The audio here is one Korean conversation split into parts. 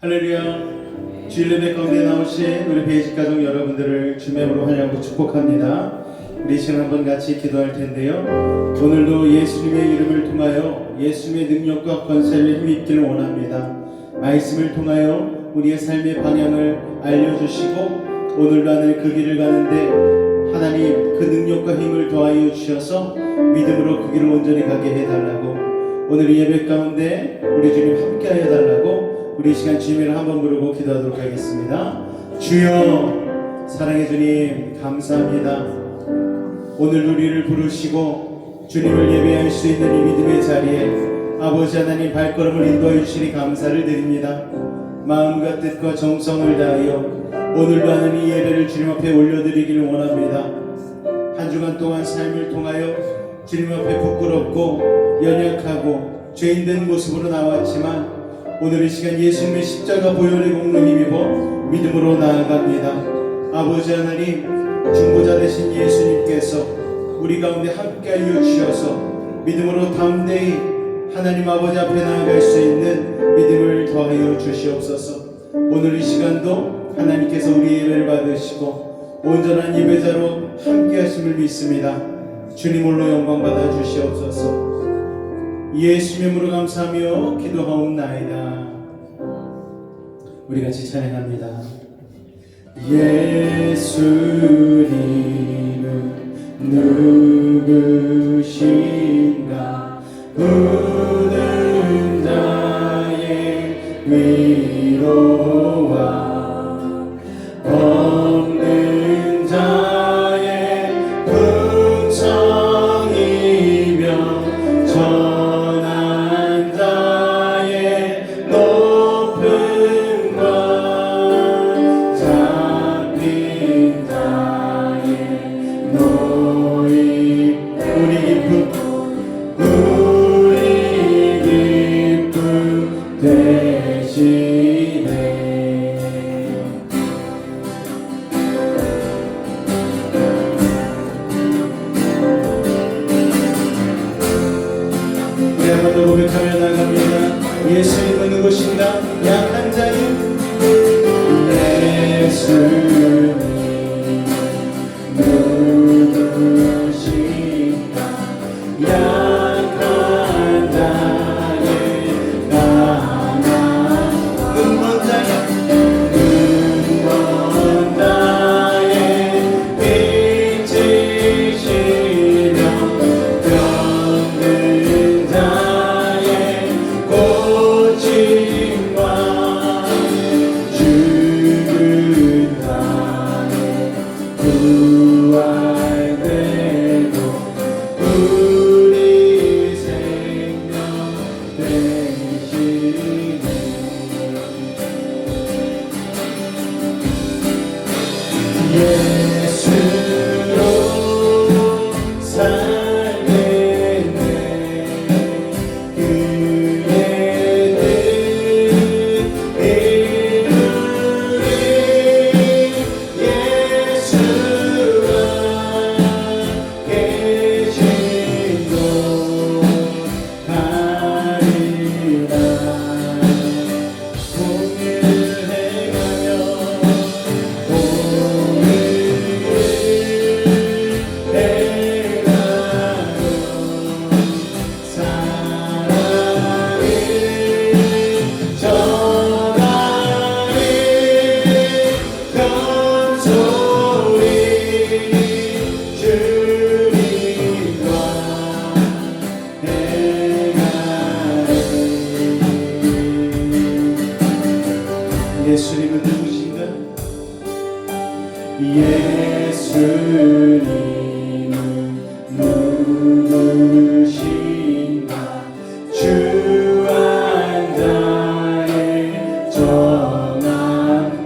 할렐루야. 주일 예배 가운데 나오신 우리 베이직 가족 여러분들을 주님으로 환영하고 축복합니다. 우리 시간 한번 같이 기도할 텐데요. 오늘도 예수님의 이름을 통하여 예수님의 능력과 권세를 힘입기를 원합니다. 말씀을 통하여 우리의 삶의 방향을 알려주시고 오늘도 하늘 그 길을 가는데 하나님 그 능력과 힘을 더하여 주셔서 믿음으로 그 길을 온전히 가게 해달라고, 오늘 이 예배 가운데 우리 주님 함께 해달라고 우리 이 시간 주님을 한번 부르고 기도하도록 하겠습니다. 주여, 사랑의 주님 감사합니다. 오늘 우리를 부르시고 주님을 예배할 수 있는 이 믿음의 자리에 아버지 하나님 발걸음을 인도해 주시니 감사를 드립니다. 마음과 뜻과 정성을 다하여 오늘도 하는 이 예배를 주님 앞에 올려드리기를 원합니다. 한 주간 동안 삶을 통하여 주님 앞에 부끄럽고 연약하고 죄인된 모습으로 나왔지만 오늘 이 시간 예수님의 십자가 보혈의 공로 힘입어 믿음으로 나아갑니다. 아버지 하나님, 중보자 되신 예수님께서 우리 가운데 함께하여 주셔서 믿음으로 담대히 하나님 아버지 앞에 나아갈 수 있는 믿음을 더하여 주시옵소서. 오늘 이 시간도 하나님께서 우리 예배를 받으시고 온전한 예배자로 함께하심을 믿습니다. 주님 홀로 영광 받아 주시옵소서. 예수님의 이름으로 감사하며 기도하옵나이다. 우리 같이 찬양합니다. 예수님은 누구신가? 부는 자의 위로와 없는 자의 풍성이며 고백하며 나갑니다. 예수님은 누구신가? 약한 자의 예수님 누구신가? 약한 자의 강한 눈먼 자의 빛이시며 병든 자의 고침과 죽은 자의 부활되고 우리 생명 되시네. 예수로 살겠네. 그의 뜻 이루리. 예수와 계신 곳 가리라. 공일해 가며 예수님은 누구신가? 예수님은 누구신가? 주한 자의 정함,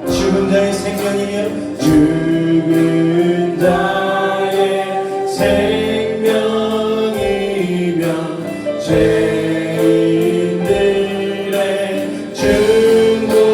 죽은 자의 생명이며 죽은 자의 생명이며 죄인들의 중보하며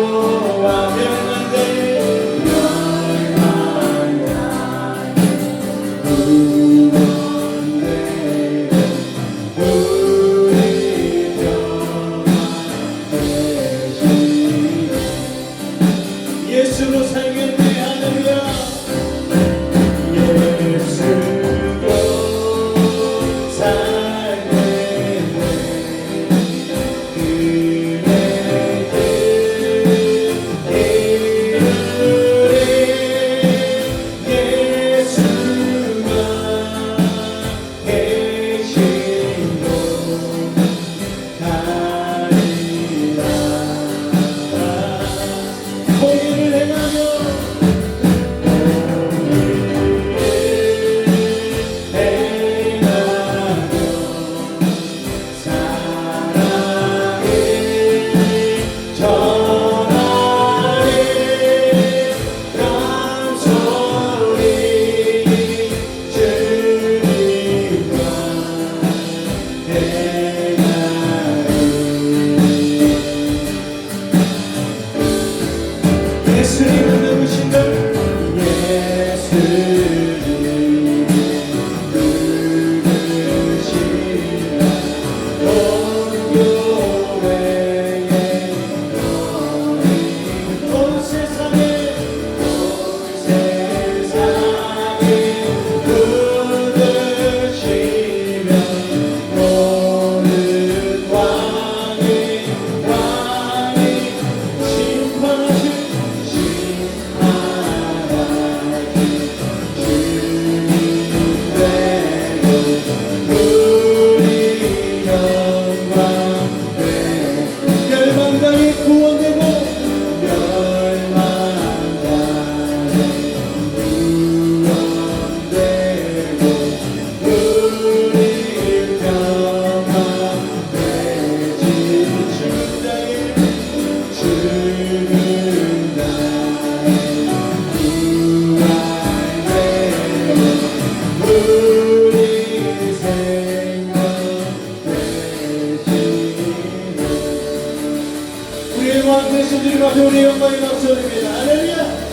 되신 주님 앞에 우리 영광이 넘쳐드립니다. 할렐루야.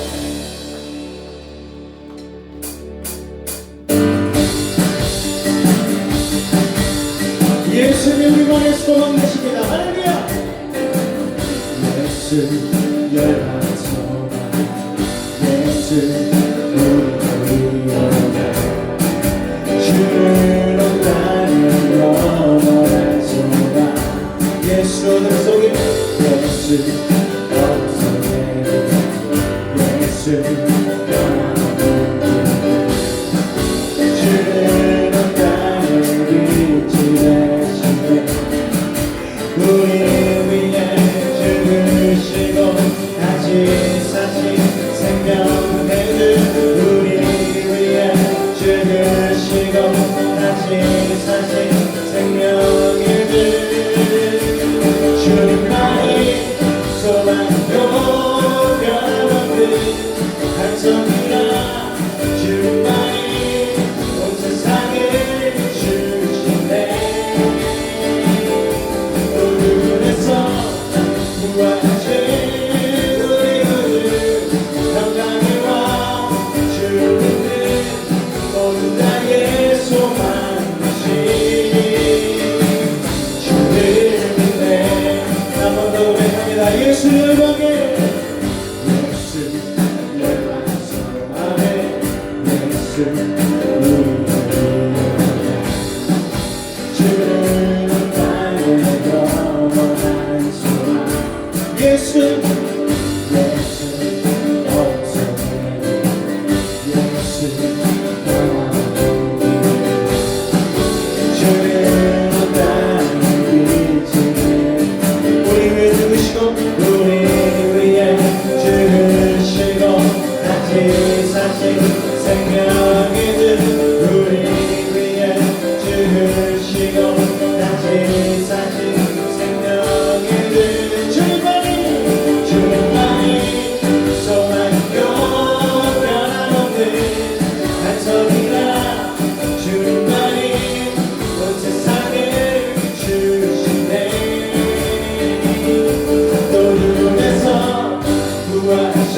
예수님 우리 안에 소망 되십니다. 할렐루야. 예수 열한 소망 예수 우리 영광 주를 얻다는 영원한 소망 예수 오늘 속에 예수 영성의 예수 영원한 주를 얻다는 빛이 되시네 우리 위해 죽으시고 다시 사신 생명의 주 우리 위해 죽으시고 다시 사신 생명의 주 주님만이 소망도 변함없는 한성이라 주님만이 온 세상을 비추시네 어둠에서 부활하신 우리 구주 평강의 왕 주님은 모든 나의 소망이시 주를 믿네 한 번 더 고백합니다. 예수 영광에 예수 영광 소망에 예수 우리 주를 나의 영원한 소망 예수 예수 없어내 예수 영원한 주를 나의 빛이 우리 위해 죽으시고 우리 위해 죽으시고 다시 사신 생명의 주 우리 위해 죽으시고 다시 사신 생명의 주 주님만이 소망이요 변함없는 한성이라 주님만이 온 세상을 비추시네 어둠에서 부활하신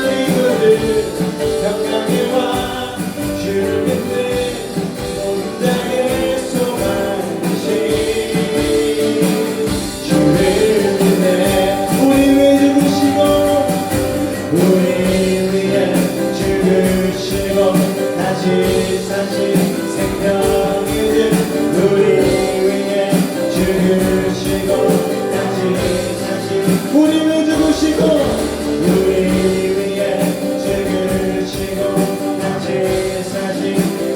우리 구주 평강의 왕 주를 믿는 모든 자의 소망이시 주를 믿네 우리 위해 죽으시고 우리 위해 죽으시고 다시 사신 생명의 주 우리 위해 죽으시고 다시 사신 우리 위해 죽으시고 우리 위해 죽으시고 다시 사신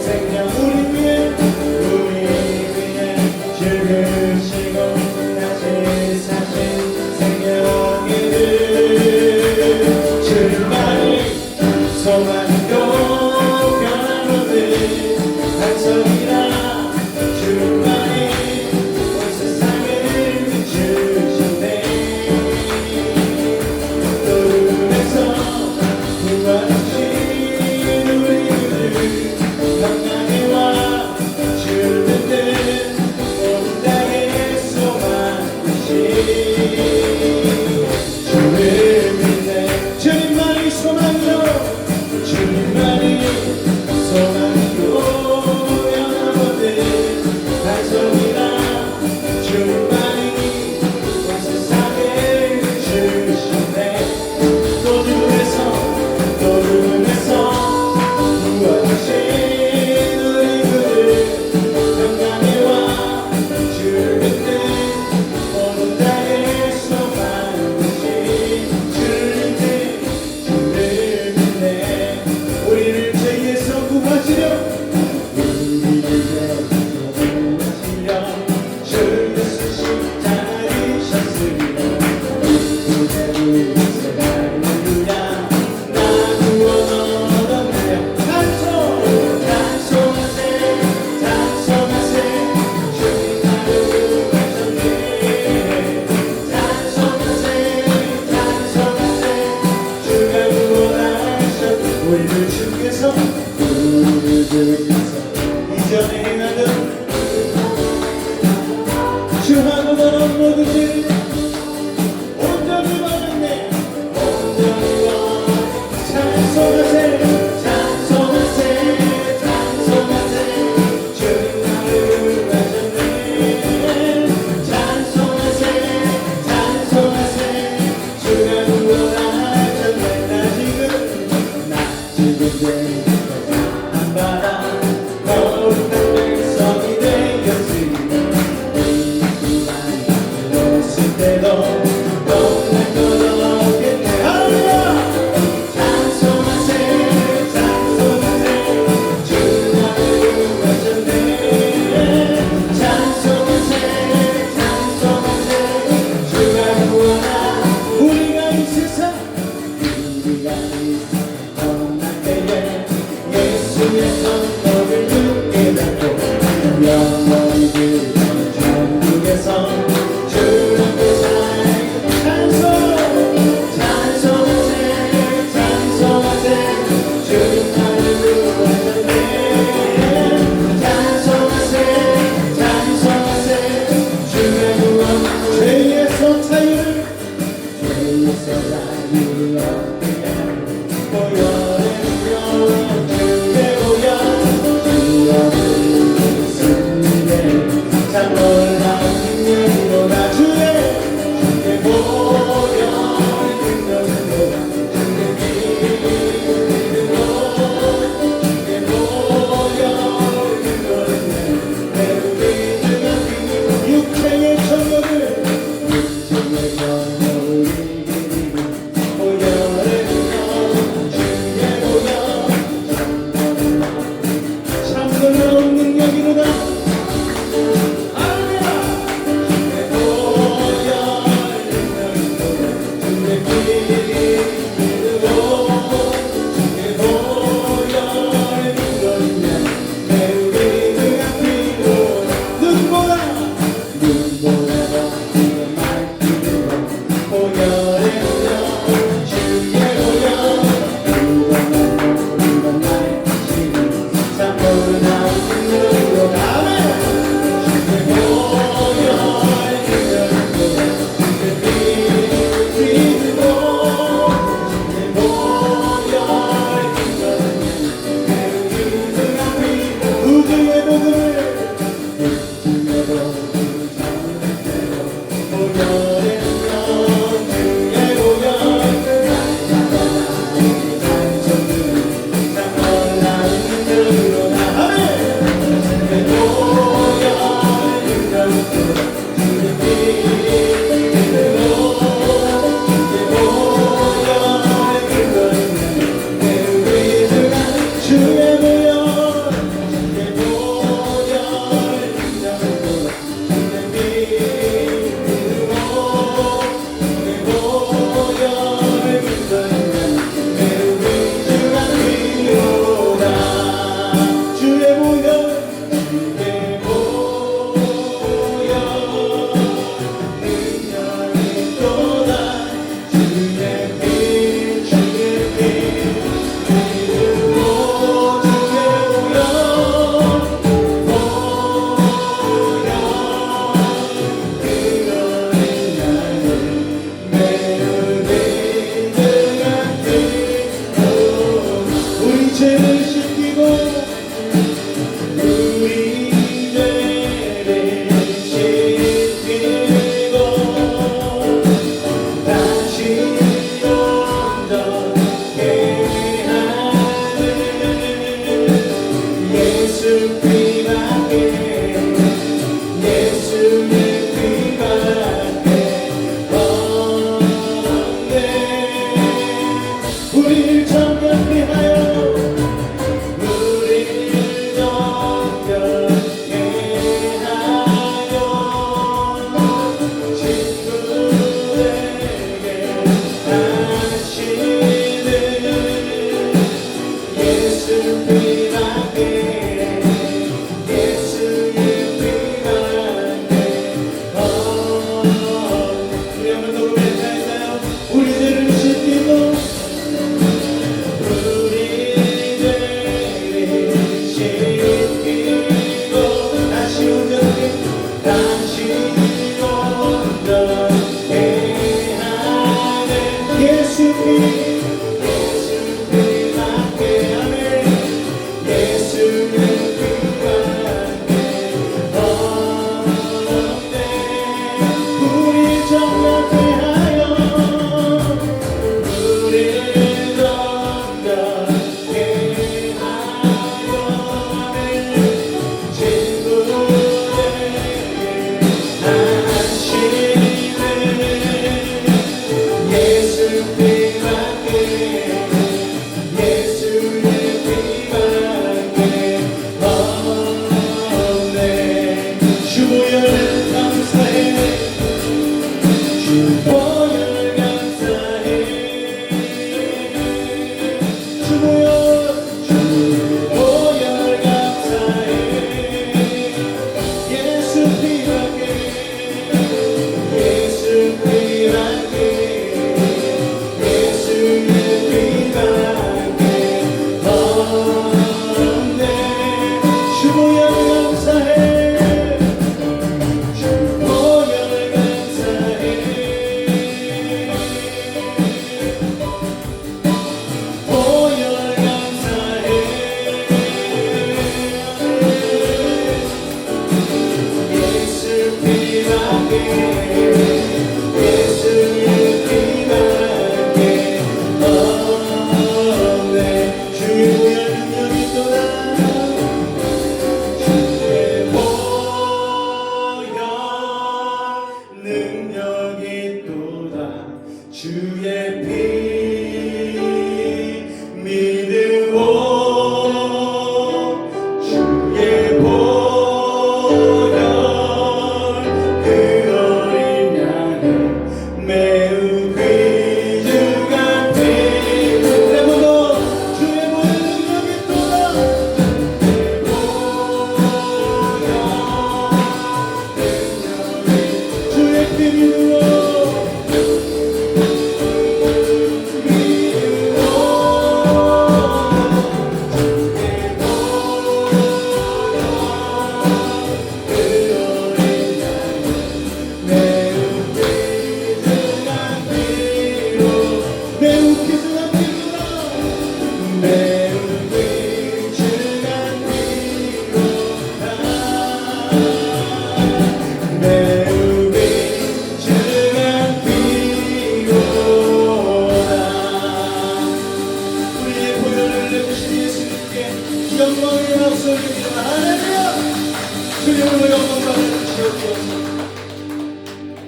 생명 우리 위해 죽으시고 다시 사신 생명의 주 주님만이 소망도 변함없는 한성이라 주님만이 온 세상을 비추시네 어둠에서 부활하신 우리 구주 평강의 왕 주를 믿는 모든 나의 소망이시 주를 믿네 주님만이 소망이요 주님만이 소망이요 변함없는 한성이라 주님만이 온 세상을 비추시네 어둠에서 부활하신 우리 구주 평강의 왕 주를 믿는 모든 나의 소망이시 주를 믿네 우리를 죄에서 구하시려 우리를 죄에서 구하시려 주 예수 십자가를 셨으리라 그대를 위해 할렐루야 나 구원 얻었네 찬송하세 주님 나를 구하셨네 찬송하세 주가 구원하셨네 우리를 주께서 이전에 행하던 주하고 너는 모든 죄를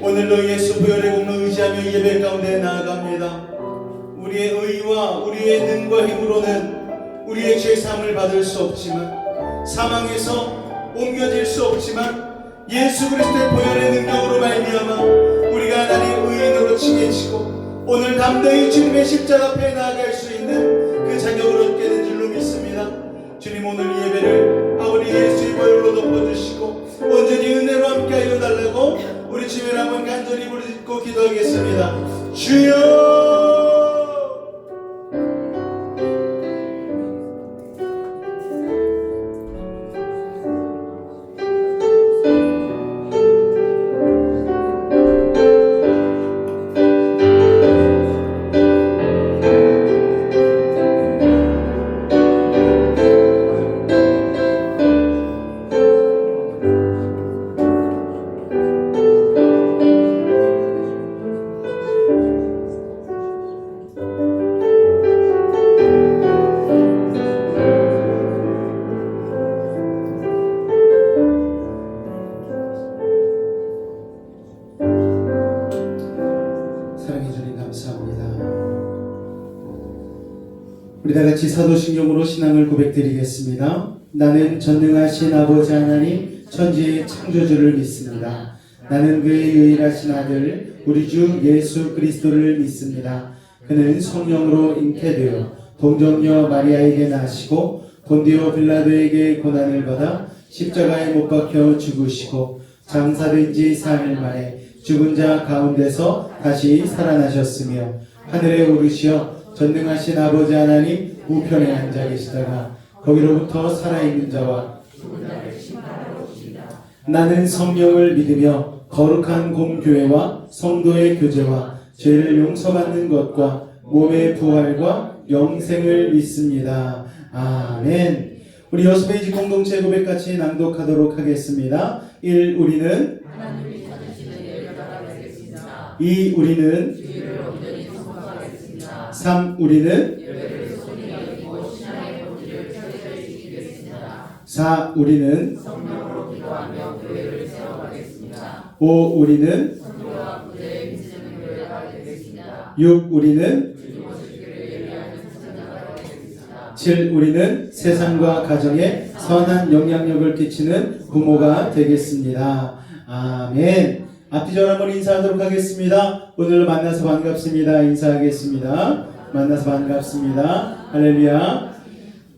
오늘도 예수 부활의 공로 의지하며 예배 가운데 나아갑니다. 우리의 의와 우리의 능과 힘으로는 우리의 죄사함을 받을 수 없지만, 사망에서 옮겨질 수 없지만, 예수 그리스도의 보혈의 능력으로 말미암아 우리가 하나님의 의인으로 칭해지고 오늘 담대히 주님의 십자가 앞에 나아갈 수 있는 그 자격을 얻게 된 줄로 믿습니다. 주님, 오늘 이 예배를 아버지 예수의 보혈로 덮어주시고 온전히 은혜로 함께하여 달라고 우리 주님을 한번 간절히 부르짖고 기도하겠습니다. 주여! 우리 다같이 사도신경으로 신앙을 고백드리겠습니다. 나는 전능하신 아버지 하나님 천지의 창조주를 믿습니다. 나는 그의 유일하신 아들 우리 주 예수 그리스도를 믿습니다. 그는 성령으로 잉태되어 동정녀 마리아에게 나시고 본디오 빌라도에게 고난을 받아 십자가에 못 박혀 죽으시고 장사된 지 3일 만에 죽은 자 가운데서 다시 살아나셨으며 하늘에 오르시어 전능하신 아버지 하나님 우편에 앉아 계시다가 거기로부터 살아있는 자와 나는 성령을 믿으며 거룩한 공교회와 성도의 교제와 죄를 용서받는 것과 몸의 부활과 영생을 믿습니다. 아멘. 우리 6페이지 공동체 고백 같이 낭독하도록 하겠습니다. 1. 우리는 2. 우리는 3. 우리는 4. 우리는 5. 우리는 6. 우리는 7. 우리는 세상과 가정에 선한 영향력을 끼치는 부모가 되겠습니다. 아멘. 앞뒤절 한번 인사하도록 하겠습니다. 오늘 만나서 반갑습니다. 인사하겠습니다. 만나서 반갑습니다. 할렐루야.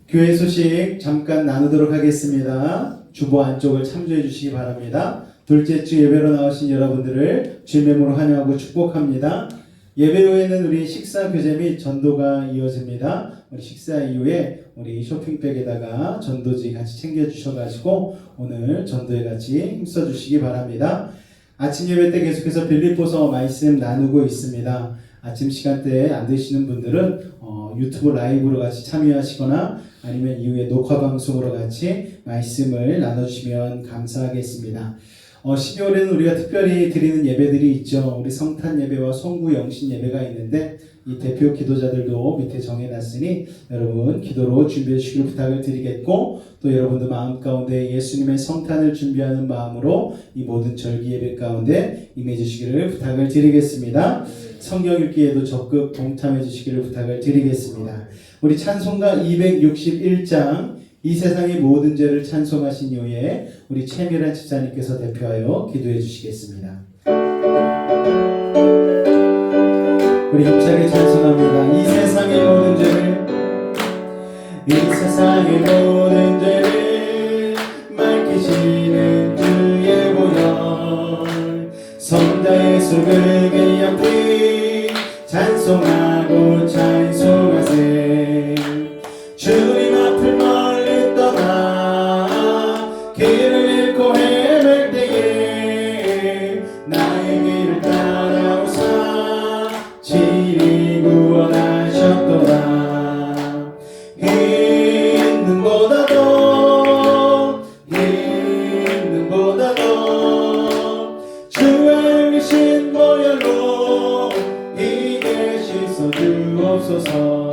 교회 소식 잠깐 나누도록 하겠습니다. 주보 안쪽을 참조해 주시기 바랍니다. 둘째 주 예배로 나오신 여러분들을 주님의 이름으로 환영하고 축복합니다. 예배 후에는 우리 식사 교제 및 전도가 이어집니다. 우리 식사 이후에 우리 쇼핑백에다가 전도지 같이 챙겨주셔가지고 오늘 전도에 같이 힘써주시기 바랍니다. 아침 예배 때 계속해서 빌립보서 말씀 나누고 있습니다. 아침 시간대에 안 되시는 분들은 유튜브 라이브로 같이 참여하시거나 아니면 이후에 녹화 방송으로 같이 말씀을 나눠주시면 감사하겠습니다. 12월에는 우리가 특별히 드리는 예배들이 있죠. 우리 성탄 예배와 송구 영신 예배가 있는데 이 대표 기도자들도 밑에 정해놨으니 여러분 기도로 준비해 주시길 부탁을 드리겠고, 또 여러분도 마음 가운데 예수님의 성탄을 준비하는 마음으로 이 모든 절기 예배 가운데 임해 주시기를 부탁을 드리겠습니다. 성경 읽기에도 적극 동참해 주시기를 부탁을 드리겠습니다. 우리 찬송가 261장 이 세상의 모든 죄를 찬송하신 이후에 우리 최미란 집사님께서 대표하여 기도해 주시겠습니다. 우리 힘차게 찬송합니다. 이 세상의 모든 죄를, 이 세상의 모든 죄를 밝히시는 주의 보혈, 성자 예수 그 귀한 피 찬송하고 찬송하세. 주님 앞을 멀리 떠나 길을 잃고 헤맬 때에 나의 길을 따라오사 친히 구원하셨도다. 있는 보다도 주의 귀신 보혈로 이게 씻어 주옵소서.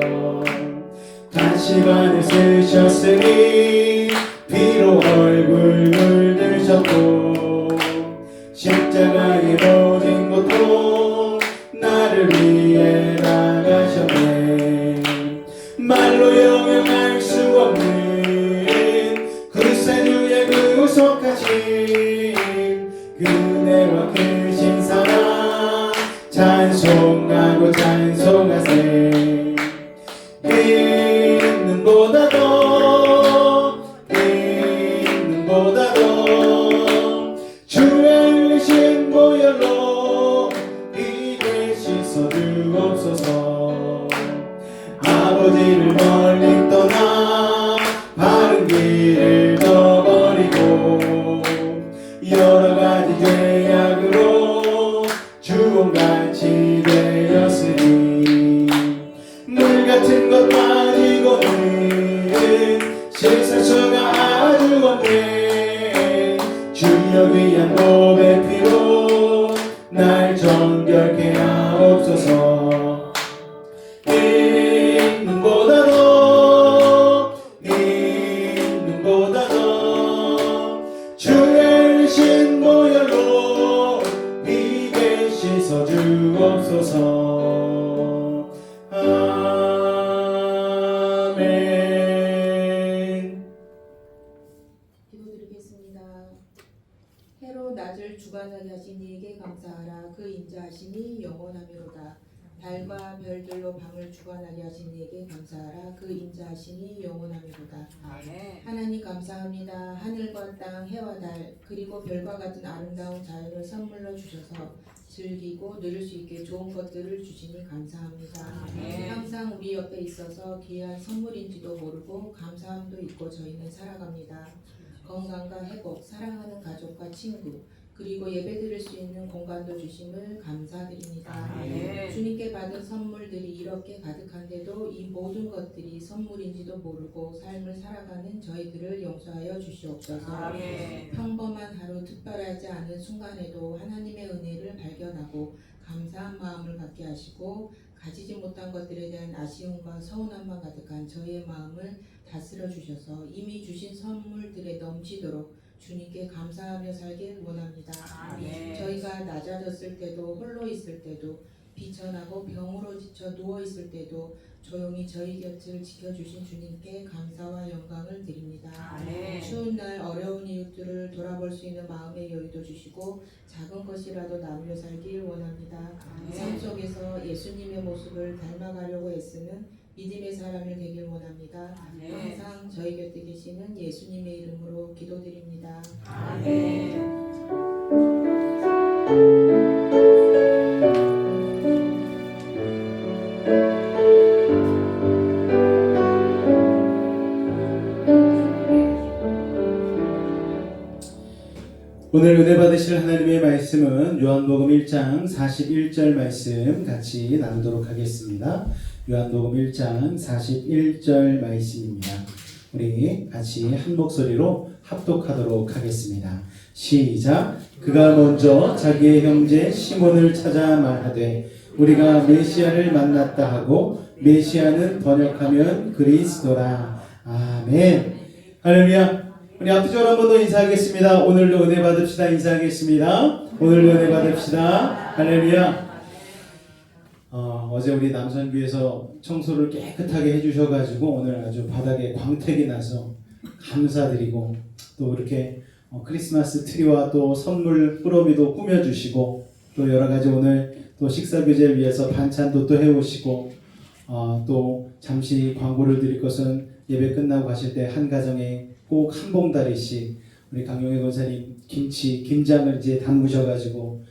가시관을 쓰셨으니 피로 얼굴 물드셨고 십자가에 모진 고통 나를 위해 나가셨네. 말로 영영할 수 없는 구세주의 구속하신 그네와 크신 사랑 찬송하고 찬송하세. 있는 보다도 주의 흘리신 보혈로 이게 씻어 주옵소서. 아버지를 멀리 떠나 바른 길을 떠버리고 여러 가지 죄악으로 주홍같이 되었으니 물 같은 것 가지고는 씻을 수가 아주 없네. 주여 귀한 몸의 피로 날 정결케 하옵소서. 있는 보다도 주의 흘리신 보혈로 이게 씻어 주옵소서. 아멘. 기도드리겠습니다. 해로 낮을 주관하게 하신 이에게 감사하라. 그 인자하심이 영원하미로다. 달과 별들로 밤을 주관하게 하신 이에게 감사하라. 그 인자하심이 영원하미로다. 아멘. 하나님 감사합니다. 하늘과 땅, 해와 달, 그리고 별과 같은 아름다운 자연을 선물로 주셔서 즐기고 누릴 수 있게 좋은 것들을 주시니 감사합니다. 아멘. 항상 우리 옆에 있어서 귀한 선물인지도 모르고 감사함도 있고 저희는 살아갑니다. 건강과 회복, 사랑하는 가족과 친구, 그리고 예배드릴 수 있는 공간도 주심을 감사드립니다. 아멘. 주님께 받은 선물들이 이렇게 가득한데도 이 모든 것들이 선물인지도 모르고 삶을 살아가는 저희들을 용서하여 주시옵소서. 아멘. 평범한 하루, 특별하지 않은 순간에도 하나님의 은혜를 발견하고 감사한 마음을 갖게 하시고 가지지 못한 것들에 대한 아쉬움과 서운함만 가득한 저희의 마음을 다스려 주셔서 이미 주신 선물들에 넘치도록 주님께 감사하며 살길 원합니다. 아멘. 저희가 낮아졌을 때도 홀로 있을 때도 비천하고 병으로 지쳐 누워 있을 때도 조용히 저희 곁을 지켜주신 주님께 감사와 영광을 드립니다. 아멘. 추운 날 어려운 이웃들을 돌아볼 수 있는 마음의 여유도 주시고 작은 것이라도 나누어 살길 원합니다. 아멘. 삶 속에서 예수님의 모습을 닮아가려고 애쓰는 믿음의 사람이 되길 원합니다. 아멘. 항상 저희 곁에 계시는 예수님의 이름으로 기도드립니다. 아멘. 오늘 은혜 받으실 하나님의 말씀은 요한복음 1장 41절 말씀 같이 나누도록 하겠습니다. 요한복음 1장 41절 말씀입니다. 우리 같이 한 목소리로 합독하도록 하겠습니다. 시작. 그가 먼저 자기의 형제 시몬을 찾아 말하되 우리가 메시아를 만났다 하고 메시아는 번역하면 그리스도라. 아멘. 할렐루야. 우리 앞뒤적으로 한 번 더 인사하겠습니다. 오늘도 은혜 받읍시다. 인사하겠습니다. 오늘도 은혜 받읍시다. 할렐루야. 어제 우리 남선교에서 청소를 깨끗하게 해주셔가지고 오늘 아주 바닥에 광택이 나서 감사드리고, 또 이렇게 크리스마스 트리와 또 선물 꾸러미도 꾸며주시고, 또 여러가지 오늘 또 식사교제를 위해서 반찬도 또 해오시고, 또 잠시 광고를 드릴 것은 예배 끝나고 가실 때 한 가정에 꼭 한 봉다리씩 우리 강용혜 권사님 김장을 이제 담그셔가지고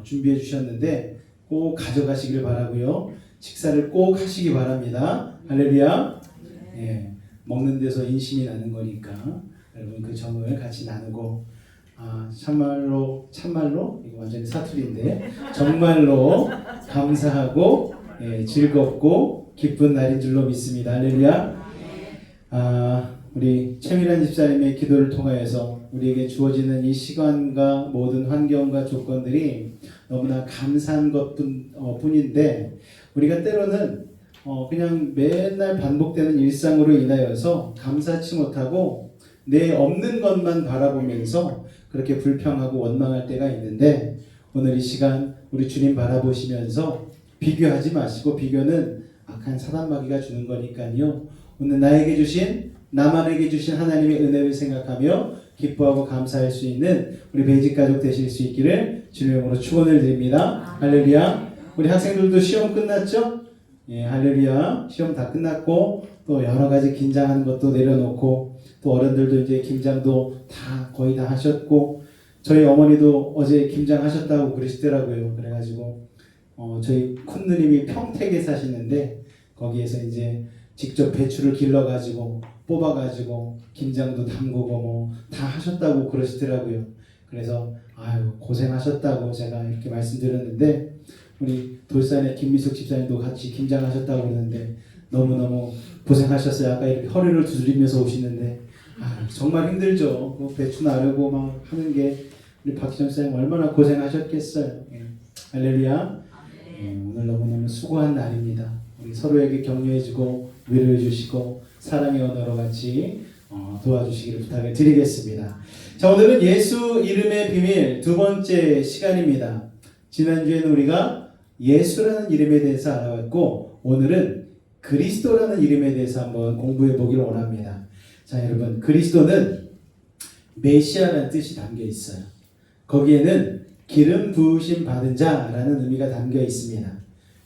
준비해 주셨는데 꼭 가져가시길 바라고요. 식사를 꼭 하시기 바랍니다. 할렐루야. 예, 먹는 데서 인심이 나는 거니까 여러분 그 정을 같이 나누고, 참말로 이거 완전히 사투리인데 정말로 감사하고 즐겁고 기쁜 날인 줄로 믿습니다. 할렐루야. 우리 최미란 집사님의 기도를 통하여서 우리에게 주어지는 이 시간과 모든 환경과 조건들이 너무나 감사한 것뿐인데, 우리가 때로는 그냥 맨날 반복되는 일상으로 인하여서 감사치 못하고 내 없는 것만 바라보면서 그렇게 불평하고 원망할 때가 있는데, 오늘 이 시간 우리 주님 바라보시면서 비교하지 마시고, 비교는 악한 사단마귀가 주는 거니까요. 오늘 나만에게 주신 하나님의 은혜를 생각하며 기뻐하고 감사할 수 있는 우리 베이직 가족 되실 수 있기를 주님으로 축원을 드립니다. 할렐루야. 우리 학생들도 시험 끝났죠? 예, 할렐루야. 시험 다 끝났고 또 여러 가지 긴장하는 것도 내려놓고, 또 어른들도 이제 김장도 거의 다 하셨고, 저희 어머니도 어제 김장하셨다고 그러시더라고요. 그래가지고 저희 큰 누님이 평택에 사시는데 거기에서 이제 직접 배추를 길러가지고 뽑아가지고 김장도 담그고 다 하셨다고 그러시더라고요. 그래서 아유 고생하셨다고 제가 이렇게 말씀드렸는데, 우리 돌산의 김미숙 집사님도 같이 김장하셨다고 그러는데 너무너무 고생하셨어요. 아까 이렇게 허리를 두드리면서 오시는데 정말 힘들죠. 그 배추 나르고 막 하는 게 우리 박지정 집사님 얼마나 고생하셨겠어요. 할렐루야. 오늘 너무너무 수고한 날입니다. 우리 서로에게 격려해주고 위로해주시고 사랑의 언어로 같이 도와주시기를 부탁을 드리겠습니다. 자, 오늘은 예수 이름의 비밀 두 번째 시간입니다. 지난주에는 우리가 예수라는 이름에 대해서 알아봤고, 오늘은 그리스도라는 이름에 대해서 한번 공부해 보기를 원합니다. 자, 여러분, 그리스도는 메시아라는 뜻이 담겨 있어요. 거기에는 기름 부으심 받은 자라는 의미가 담겨 있습니다.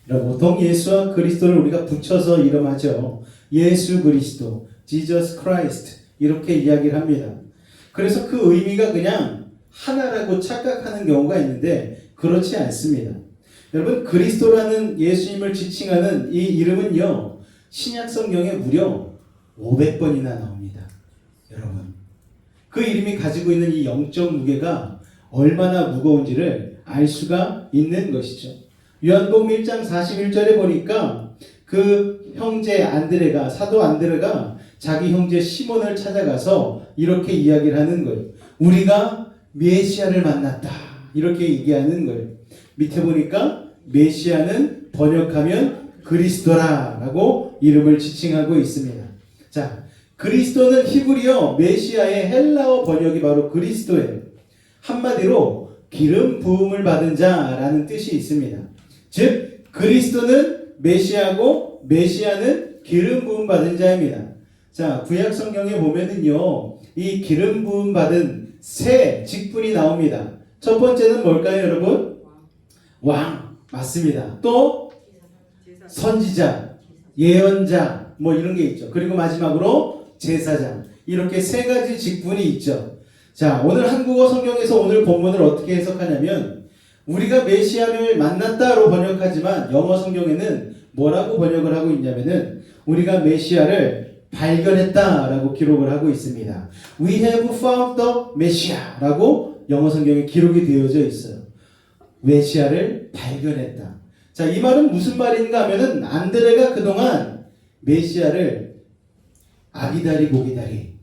여러분, 보통 예수와 그리스도를 우리가 붙여서 이름하죠. 예수 그리스도, Jesus Christ 이렇게 이야기를 합니다. 그래서 그 의미가 그냥 하나라고 착각하는 경우가 있는데 그렇지 않습니다. 여러분, 그리스도라는 예수님을 지칭하는 이 이름은요, 신약 성경에 무려 500번이나 나옵니다. 여러분, 그 이름이 가지고 있는 이 영적 무게가 얼마나 무거운지를 알 수가 있는 것이죠. 요한복음 1장 41절에 보니까 그 형제 안드레가, 사도 안드레가 자기 형제 시몬을 찾아가서 이렇게 이야기를 하는 거예요. 우리가 메시아를 만났다. 이렇게 얘기하는 거예요. 밑에 보니까 메시아는 번역하면 그리스도라 라고 이름을 지칭하고 있습니다. 자, 그리스도는 히브리어 메시아의 헬라어 번역이 바로 그리스도예요. 한마디로 기름 부음을 받은 자라는 뜻이 있습니다. 즉 그리스도는 메시아고 메시아는 기름 부음 받은 자입니다. 자, 구약 성경에 보면은요, 이 기름 부음 받은 세 직분이 나옵니다. 첫 번째는 뭘까요, 여러분? 왕, 맞습니다. 또 선지자, 예언자, 이런 게 있죠. 그리고 마지막으로 제사장. 이렇게 세 가지 직분이 있죠. 자, 오늘 한국어 성경에서 오늘 본문을 어떻게 해석하냐면, 우리가 메시아를 만났다로 번역하지만 영어 성경에는 뭐라고 번역을 하고 있냐면은, 우리가 메시아를 발견했다라고 기록을 하고 있습니다. We have found the Messiah라고 영어 성경에 기록이 되어져 있어요. 메시아를 발견했다. 자, 이 말은 무슨 말인가 하면은, 안드레가 그동안 메시아를 아기다리 고기다리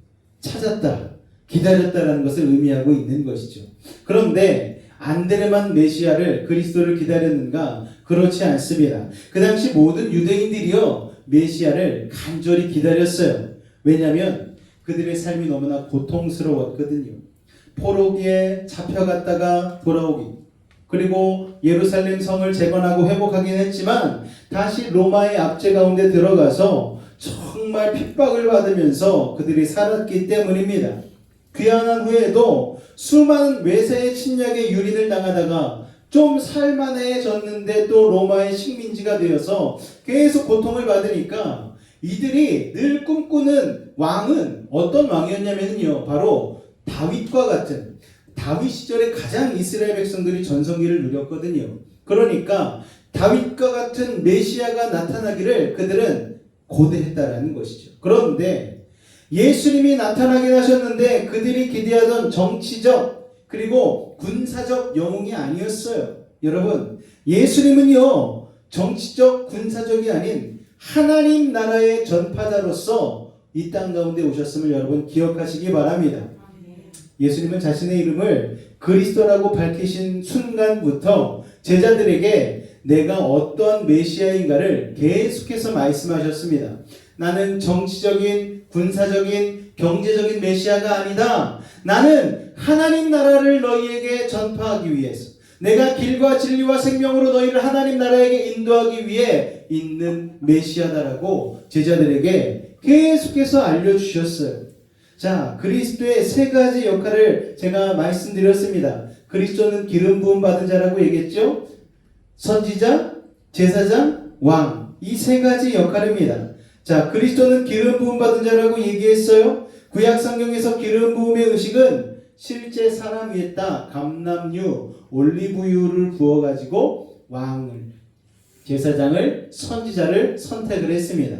찾았다. 기다렸다라는 것을 의미하고 있는 것이죠. 그런데 안드레만 메시아를 그리스도를 기다렸는가? 그렇지 않습니다. 그 당시 모든 유대인들이요 메시아를 간절히 기다렸어요. 왜냐하면 그들의 삶이 너무나 고통스러웠거든요. 포로기에 잡혀갔다가 돌아오기, 그리고 예루살렘 성을 재건하고 회복하긴 했지만 다시 로마의 압제 가운데 들어가서 정말 핍박을 받으면서 그들이 살았기 때문입니다. 귀환한 후에도 수많은 외세의 침략에 유린을 당하다가 좀 살만해졌는데 또 로마의 식민지가 되어서 계속 고통을 받으니까 이들이 늘 꿈꾸는 왕은 어떤 왕이었냐면요, 바로 다윗과 같은, 다윗 시절에 가장 이스라엘 백성들이 전성기를 누렸거든요. 그러니까 다윗과 같은 메시아가 나타나기를 그들은 고대했다라는 것이죠. 그런데 예수님이 나타나긴 하셨는데 그들이 기대하던 정치적 그리고 군사적 영웅이 아니었어요. 여러분, 예수님은요 정치적 군사적이 아닌 하나님 나라의 전파자로서 이 땅 가운데 오셨음을 여러분 기억하시기 바랍니다. 예수님은 자신의 이름을 그리스도라고 밝히신 순간부터 제자들에게 내가 어떠한 메시아인가를 계속해서 말씀하셨습니다. 나는 정치적인, 군사적인, 경제적인 메시아가 아니다. 나는 하나님 나라를 너희에게 전파하기 위해서, 내가 길과 진리와 생명으로 너희를 하나님 나라에게 인도하기 위해 있는 메시아다라고 제자들에게 계속해서 알려주셨어요. 자, 그리스도의 세 가지 역할을 제가 말씀드렸습니다. 그리스도는 기름 부음 받은 자라고 얘기했죠. 선지자, 제사장, 왕, 이 세 가지 역할입니다. 자, 그리스도는 기름 부음 받은 자라고 얘기했어요. 구약 성경에서 기름 부음의 의식은 실제 사람 위에다 감람유, 올리브유를 부어가지고 왕을, 제사장을, 선지자를 선택을 했습니다.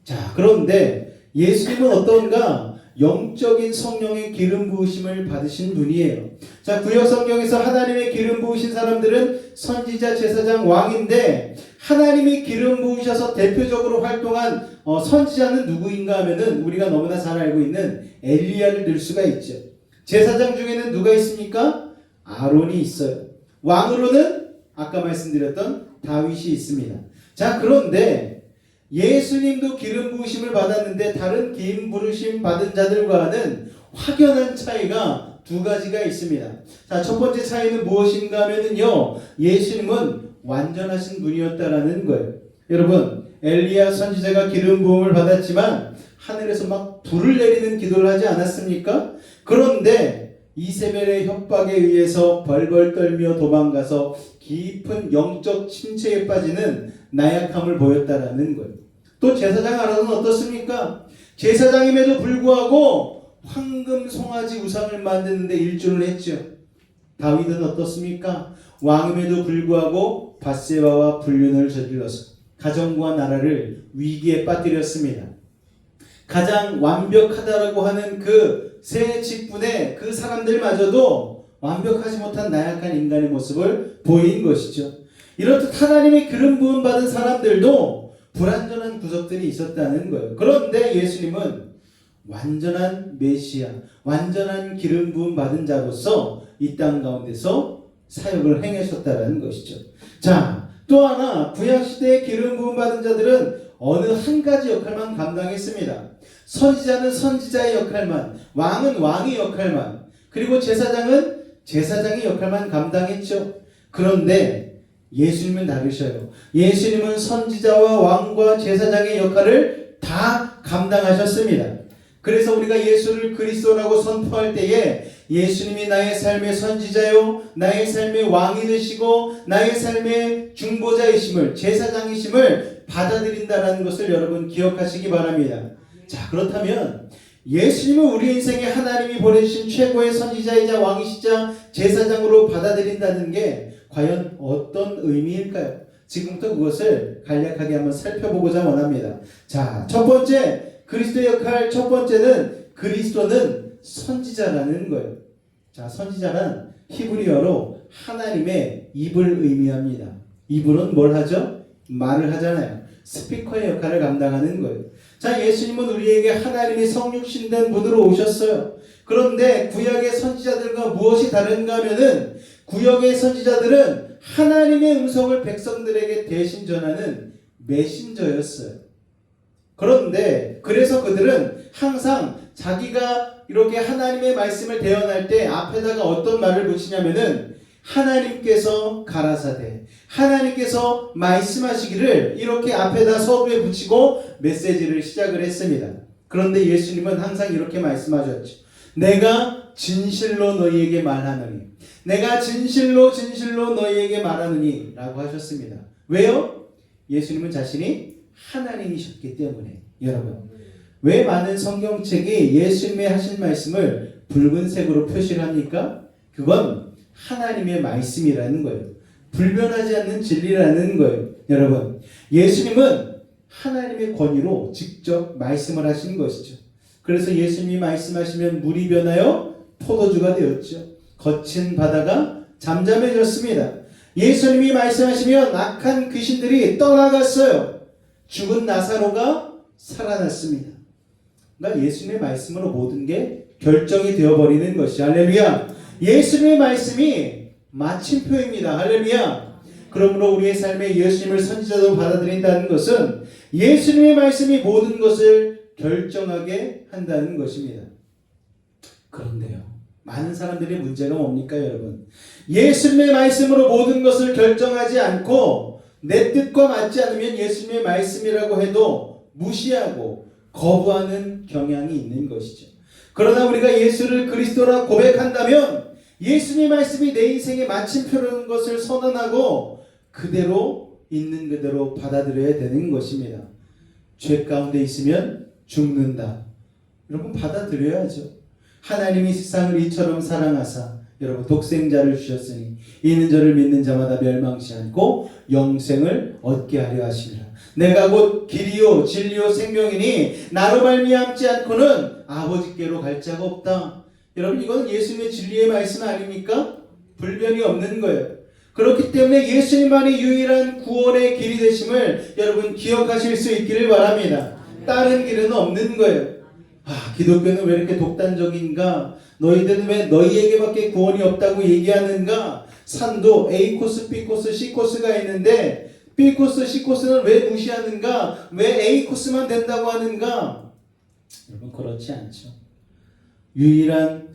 자, 그런데 예수님은 어떤가? 영적인 성령의 기름 부으심을 받으신 분이에요. 자, 구약 성경에서 하나님의 기름 부으신 사람들은 선지자, 제사장, 왕인데 하나님이 기름 부으셔서 대표적으로 활동한 선지자는 누구인가 하면은 우리가 너무나 잘 알고 있는 엘리야를 들 수가 있죠. 제사장 중에는 누가 있습니까? 아론이 있어요. 왕으로는 아까 말씀드렸던 다윗이 있습니다. 자, 그런데 예수님도 기름 부으심을 받았는데 다른 기름 부으심 받은 자들과는 확연한 차이가 두 가지가 있습니다. 자, 첫 번째 차이는 무엇인가 하면은요, 예수님은 완전하신 분이었다라는 거예요. 여러분, 엘리야 선지자가 기름 부음을 받았지만 하늘에서 막 불을 내리는 기도를 하지 않았습니까? 그런데 이세벨의 협박에 의해서 벌벌 떨며 도망가서 깊은 영적 침체에 빠지는 나약함을 보였다라는 거예요. 또 제사장 아론은 어떻습니까? 제사장임에도 불구하고 황금 송아지 우상을 만드는데 일조를 했죠. 다윗은 어떻습니까? 왕임에도 불구하고 밧세바와 불륜을 저질러서 가정과 나라를 위기에 빠뜨렸습니다. 가장 완벽하다라고 하는 그 세 직분의 그 사람들마저도 완벽하지 못한 나약한 인간의 모습을 보인 것이죠. 이렇듯 하나님의 기름 부음 받은 사람들도 불완전한 구석들이 있었다는 거예요. 그런데 예수님은 완전한 메시아, 완전한 기름 부음 받은 자로서 이 땅 가운데서 사역을 행하셨다는 것이죠. 자, 또 하나 구약 시대의 기름 부음 받은 자들은 어느 한 가지 역할만 감당했습니다. 선지자는 선지자의 역할만, 왕은 왕의 역할만, 그리고 제사장은 제사장의 역할만 감당했죠. 그런데 예수님은 다르셔요. 예수님은 선지자와 왕과 제사장의 역할을 다 감당하셨습니다. 그래서 우리가 예수를 그리스도라고 선포할 때에 예수님이 나의 삶의 선지자요, 나의 삶의 왕이 되시고 나의 삶의 중보자이심을, 제사장이심을 받아들인다는 것을 여러분 기억하시기 바랍니다. 자, 그렇다면 예수님은 우리 인생에 하나님이 보내주신 최고의 선지자이자 왕이시자 제사장으로 받아들인다는 게 과연 어떤 의미일까요? 지금부터 그것을 간략하게 한번 살펴보고자 원합니다. 자, 첫 번째 그리스도의 역할, 첫 번째는 그리스도는 선지자라는 거예요. 자, 선지자란 히브리어로 하나님의 입을 의미합니다. 입으로는 뭘 하죠? 말을 하잖아요. 스피커의 역할을 감당하는 거예요. 자, 예수님은 우리에게 하나님이 성육신된 분으로 오셨어요. 그런데 구약의 선지자들과 무엇이 다른가 하면은 구약의 선지자들은 하나님의 음성을 백성들에게 대신 전하는 메신저였어요. 그런데 그래서 그들은 항상 자기가 이렇게 하나님의 말씀을 대언할 때 앞에다가 어떤 말을 붙이냐면은 하나님께서 가라사대, 하나님께서 말씀하시기를 이렇게 앞에다 서두에 붙이고 메시지를 시작을 했습니다. 그런데 예수님은 항상 이렇게 말씀하셨죠. 내가 진실로 너희에게 말하노니, 내가 진실로 너희에게 말하노니 라고 하셨습니다. 왜요? 예수님은 자신이 하나님이셨기 때문에. 여러분, 왜 많은 성경책이 예수님의 하신 말씀을 붉은색으로 표시를 합니까? 그건 하나님의 말씀이라는 거예요. 불변하지 않는 진리라는 거예요. 여러분, 예수님은 하나님의 권위로 직접 말씀을 하신 것이죠. 그래서 예수님이 말씀하시면 물이 변하여 포도주가 되었죠. 거친 바다가 잠잠해졌습니다. 예수님이 말씀하시면 악한 귀신들이 떠나갔어요. 죽은 나사로가 살아났습니다. 그러니까 예수님의 말씀으로 모든 게 결정이 되어버리는 것이, 할렐루야. 예수님의 말씀이 마침표입니다. 할렐루야. 그러므로 우리의 삶에 예수님을 선지자로 받아들인다는 것은 예수님의 말씀이 모든 것을 결정하게 한다는 것입니다. 그런데요, 많은 사람들의 문제가 뭡니까, 여러분? 예수님의 말씀으로 모든 것을 결정하지 않고 내 뜻과 맞지 않으면 예수님의 말씀이라고 해도 무시하고 거부하는 경향이 있는 것이죠. 그러나 우리가 예수를 그리스도라 고백한다면 예수님의 말씀이 내 인생의 마침표라는 것을 선언하고 그대로 있는 그대로 받아들여야 되는 것입니다. 죄 가운데 있으면 죽는다. 여러분, 받아들여야죠. 하나님이 세상을 이처럼 사랑하사 여러분 독생자를 주셨으니 이는 저를 믿는 자마다 멸망치 않고 영생을 얻게 하려 하심이라. 내가 곧 길이요 진리요 생명이니 나로 말미암지 않고는 아버지께로 갈 자가 없다. 여러분, 이건 예수님의 진리의 말씀 아닙니까? 불변이 없는 거예요. 그렇기 때문에 예수님만이 유일한 구원의 길이 되심을 여러분 기억하실 수 있기를 바랍니다. 다른 길은 없는 거예요. 기독교는 왜 이렇게 독단적인가? 너희들은 왜 너희에게밖에 구원이 없다고 얘기하는가? 산도 A 코스, B 코스, C 코스가 있는데 B 코스, C 코스는 왜 무시하는가? 왜 A 코스만 된다고 하는가? 여러분, 그렇지 않죠. 유일한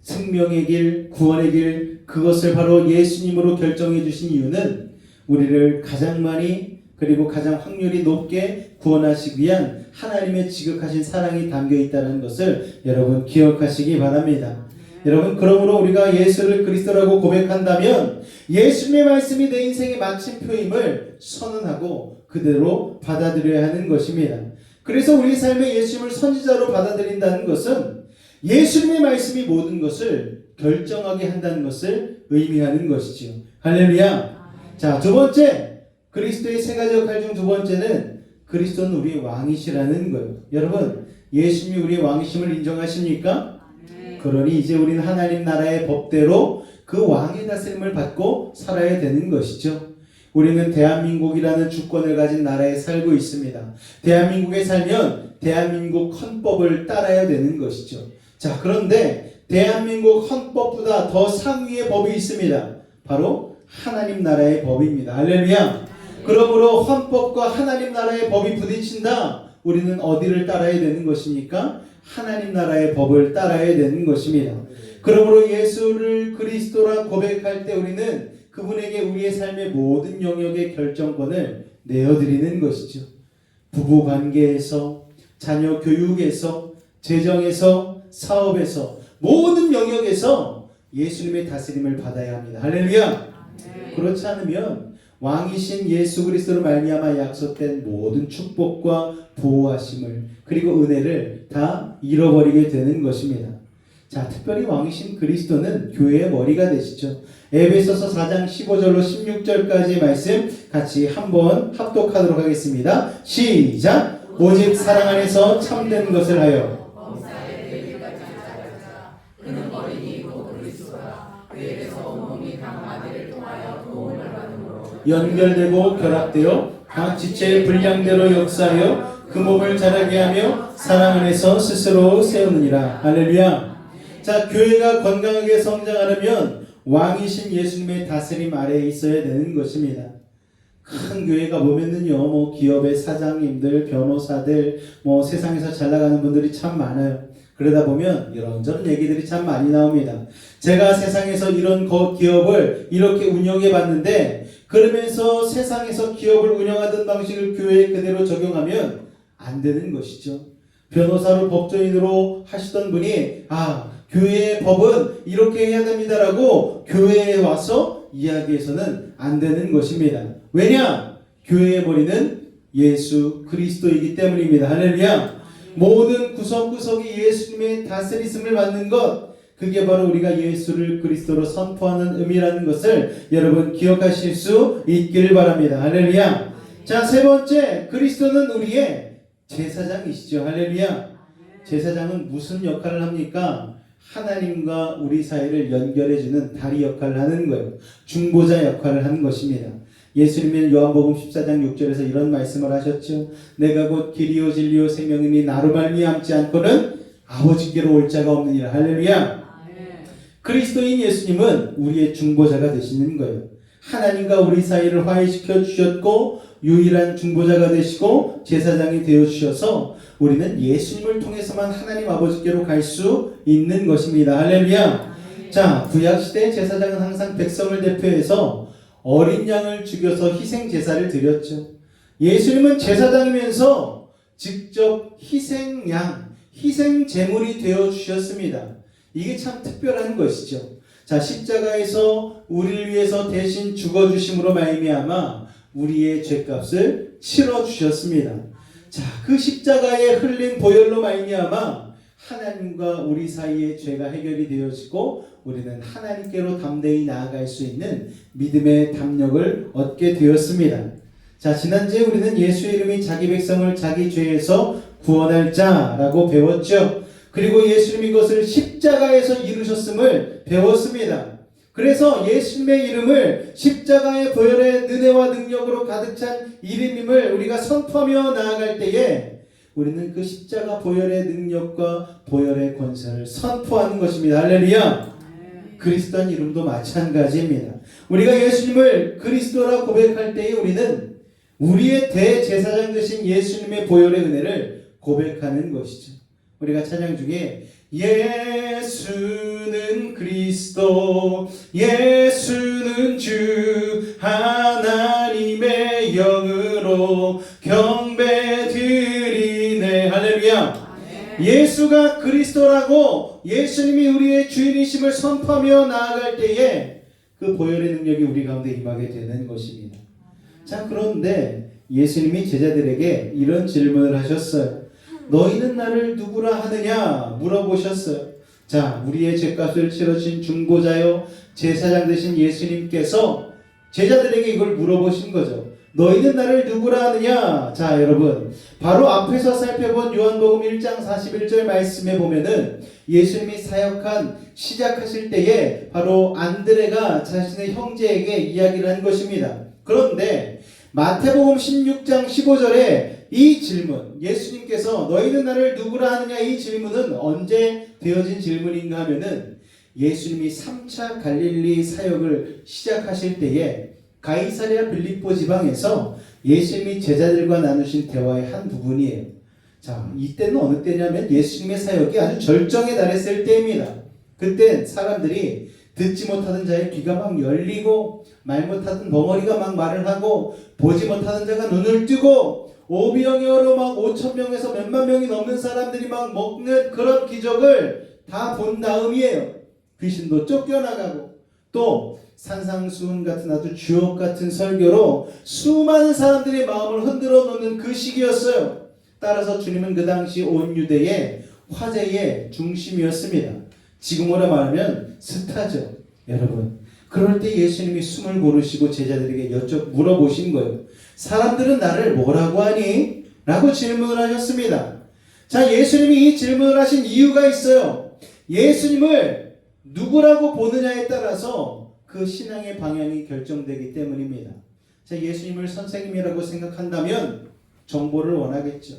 생명의 길, 구원의 길, 그것을 바로 예수님으로 결정해 주신 이유는 우리를 가장 많이 그리고 가장 확률이 높게 구원하시기 위한 하나님의 지극하신 사랑이 담겨 있다는 것을 여러분 기억하시기 바랍니다. 여러분, 그러므로 우리가 예수를 그리스도라고 고백한다면 예수님의 말씀이 내 인생의 마침표임을 선언하고 그대로 받아들여야 하는 것입니다. 그래서 우리 삶에 예수님을 선지자로 받아들인다는 것은 예수님의 말씀이 모든 것을 결정하게 한다는 것을 의미하는 것이지요. 할렐루야. 자, 두 번째, 그리스도의 세 가지 역할 중 두 번째는 그리스도는 우리의 왕이시라는 거예요. 여러분, 예수님이 우리의 왕이심을 인정하십니까? 그러니 이제 우리는 하나님 나라의 법대로 그 왕의 다스림을 받고 살아야 되는 것이죠. 우리는 대한민국이라는 주권을 가진 나라에 살고 있습니다. 대한민국에 살면 대한민국 헌법을 따라야 되는 것이죠. 자, 그런데 대한민국 헌법보다 더 상위의 법이 있습니다. 바로 하나님 나라의 법입니다. 할렐루야. 그러므로 헌법과 하나님 나라의 법이 부딪힌다. 우리는 어디를 따라야 되는 것입니까? 하나님 나라의 법을 따라야 되는 것입니다. 그러므로 예수를 그리스도라 고백할 때 우리는 그분에게 우리의 삶의 모든 영역의 결정권을 내어드리는 것이죠. 부부 관계에서, 자녀 교육에서, 재정에서, 사업에서, 모든 영역에서 예수님의 다스림을 받아야 합니다. 할렐루야. 그렇지 않으면 왕이신 예수 그리스도로 말미암아 약속된 모든 축복과 보호하심을 그리고 은혜를 다 잃어버리게 되는 것입니다. 자, 특별히 왕이신 그리스도는 교회의 머리가 되시죠. 에베소서 4장 15절로 16절까지의 말씀 같이 한번 합독하도록 하겠습니다. 시작! 오직 사랑 안에서 참된 것을 하여 그는 어린이 곧 그리스도라. 그에게서 온 몸이 각 마디를 통하여 도움을 받음으로 연결되고 결합되어 각 지체의 분량대로 역사하여 그 몸을 자라게 하며 사랑 안에서 스스로 세우느니라. 할렐루야. 자, 교회가 건강하게 성장하려면 왕이신 예수님의 다스림 아래에 있어야 되는 것입니다. 큰 교회가 보면은요, 뭐 기업의 사장님들, 변호사들, 뭐 세상에서 잘 나가는 분들이 참 많아요. 그러다 보면 이런저런 얘기들이 참 많이 나옵니다. 제가 세상에서 이런 기업을 이렇게 운영해 봤는데, 그러면서 세상에서 기업을 운영하던 방식을 교회에 그대로 적용하면 안 되는 것이죠. 변호사로 법조인으로 하시던 분이 교회의 법은 이렇게 해야 됩니다라고 교회에 와서 이야기해서는 안 되는 것입니다. 왜냐? 교회의 머리는 예수 그리스도이기 때문입니다. 할렐루야. 모든 구석구석이 예수님의 다스리심을 받는 것, 그게 바로 우리가 예수를 그리스도로 선포하는 의미라는 것을 여러분 기억하실 수 있기를 바랍니다. 할렐루야. 자, 세 번째, 그리스도는 우리의 제사장이시죠. 할렐루야. 제사장은 무슨 역할을 합니까? 하나님과 우리 사이를 연결해주는 다리 역할을 하는 거예요. 중보자 역할을 하는 것입니다. 예수님은 요한복음 14장 6절에서 이런 말씀을 하셨죠. 내가 곧 길이요 진리요 생명이니 나로 말미암지 않고는 아버지께로 올 자가 없느니라. 할렐루야. 그리스도인 예수님은 우리의 중보자가 되시는 거예요. 하나님과 우리 사이를 화해시켜 주셨고 유일한 중보자가 되시고 제사장이 되어 주셔서 우리는 예수님을 통해서만 하나님 아버지께로 갈 수 있는 것입니다. 할렐루야. 자, 구약시대 제사장은 항상 백성을 대표해서 어린 양을 죽여서 희생 제사를 드렸죠. 예수님은 제사장이면서 직접 희생양, 희생 제물이 되어 주셨습니다. 이게 참 특별한 것이죠. 자, 십자가에서 우리를 위해서 대신 죽어 주심으로 말미암아 우리의 죄값을 치러 주셨습니다. 자, 그 십자가에 흘린 보혈로 말미암아 하나님과 우리 사이의 죄가 해결이 되어지고 우리는 하나님께로 담대히 나아갈 수 있는 믿음의 담력을 얻게 되었습니다. 자, 지난주에 우리는 예수의 이름이 자기 백성을 자기 죄에서 구원할 자라고 배웠죠. 그리고 예수님이 이것을 십자가에서 이루셨음을 배웠습니다. 그래서 예수님의 이름을 십자가의 보혈의 은혜와 능력으로 가득 찬 이름임을 우리가 선포하며 나아갈 때에 우리는 그 십자가 보혈의 능력과 보혈의 권세를 선포하는 것입니다. 할렐루야. 그리스도의 이름도 마찬가지입니다. 우리가 예수님을 그리스도라 고백할 때에 우리는 우리의 대제사장 되신 예수님의 보혈의 은혜를 고백하는 것이죠. 우리가 찬양 중에 예수는 그리스도, 예수는 주 하나님의 영으로 경배드리네. 할렐루야. 예수가 그리스도라고 예수님이 우리의 주인이심을 선포하며 나아갈 때에 그 보혈의 능력이 우리 가운데 임하게 되는 것입니다. 자, 그런데 예수님이 제자들에게 이런 질문을 하셨어요. 너희는 나를 누구라 하느냐 물어보셨어요. 자, 우리의 죄값을 치러주신 중보자요 제사장 되신 예수님께서 제자들에게 이걸 물어보신 거죠. 너희는 나를 누구라 하느냐? 자, 여러분, 바로 앞에서 살펴본 요한복음 1장 41절 말씀에 보면은 예수님이 사역한 시작하실 때에 바로 안드레가 자신의 형제에게 이야기를 한 것입니다. 그런데 마태복음 16장 15절에 이 질문, 예수님께서 너희는 나를 누구라 하느냐, 이 질문은 언제 되어진 질문인가 하면은 예수님이 3차 갈릴리 사역을 시작하실 때에 가이사랴 빌립보 지방에서 예수님이 제자들과 나누신 대화의 한 부분이에요. 자, 이때는 어느 때냐면 예수님의 사역이 아주 절정에 달했을 때입니다. 그때 사람들이 듣지 못하던 자의 귀가 막 열리고 말 못하던 벙어리가 막 말을 하고 보지 못하던 자가 눈을 뜨고 오병이어로 막 5,000명에서 몇만 명이 넘는 사람들이 막 먹는 그런 기적을 다 본 다음이에요. 귀신도 쫓겨나가고 또 산상수훈 같은 아주 주옥 같은 설교로 수많은 사람들의 마음을 흔들어 놓는 그 시기였어요. 따라서 주님은 그 당시 온 유대의 화제의 중심이었습니다. 지금으로 말하면 스타죠. 여러분, 그럴 때 예수님이 숨을 고르시고 제자들에게 물어보신 거예요. 사람들은 나를 뭐라고 하니? 라고 질문을 하셨습니다. 자, 예수님이 이 질문을 하신 이유가 있어요. 예수님을 누구라고 보느냐에 따라서 그 신앙의 방향이 결정되기 때문입니다. 자, 예수님을 선생님이라고 생각한다면 정보를 원하겠죠.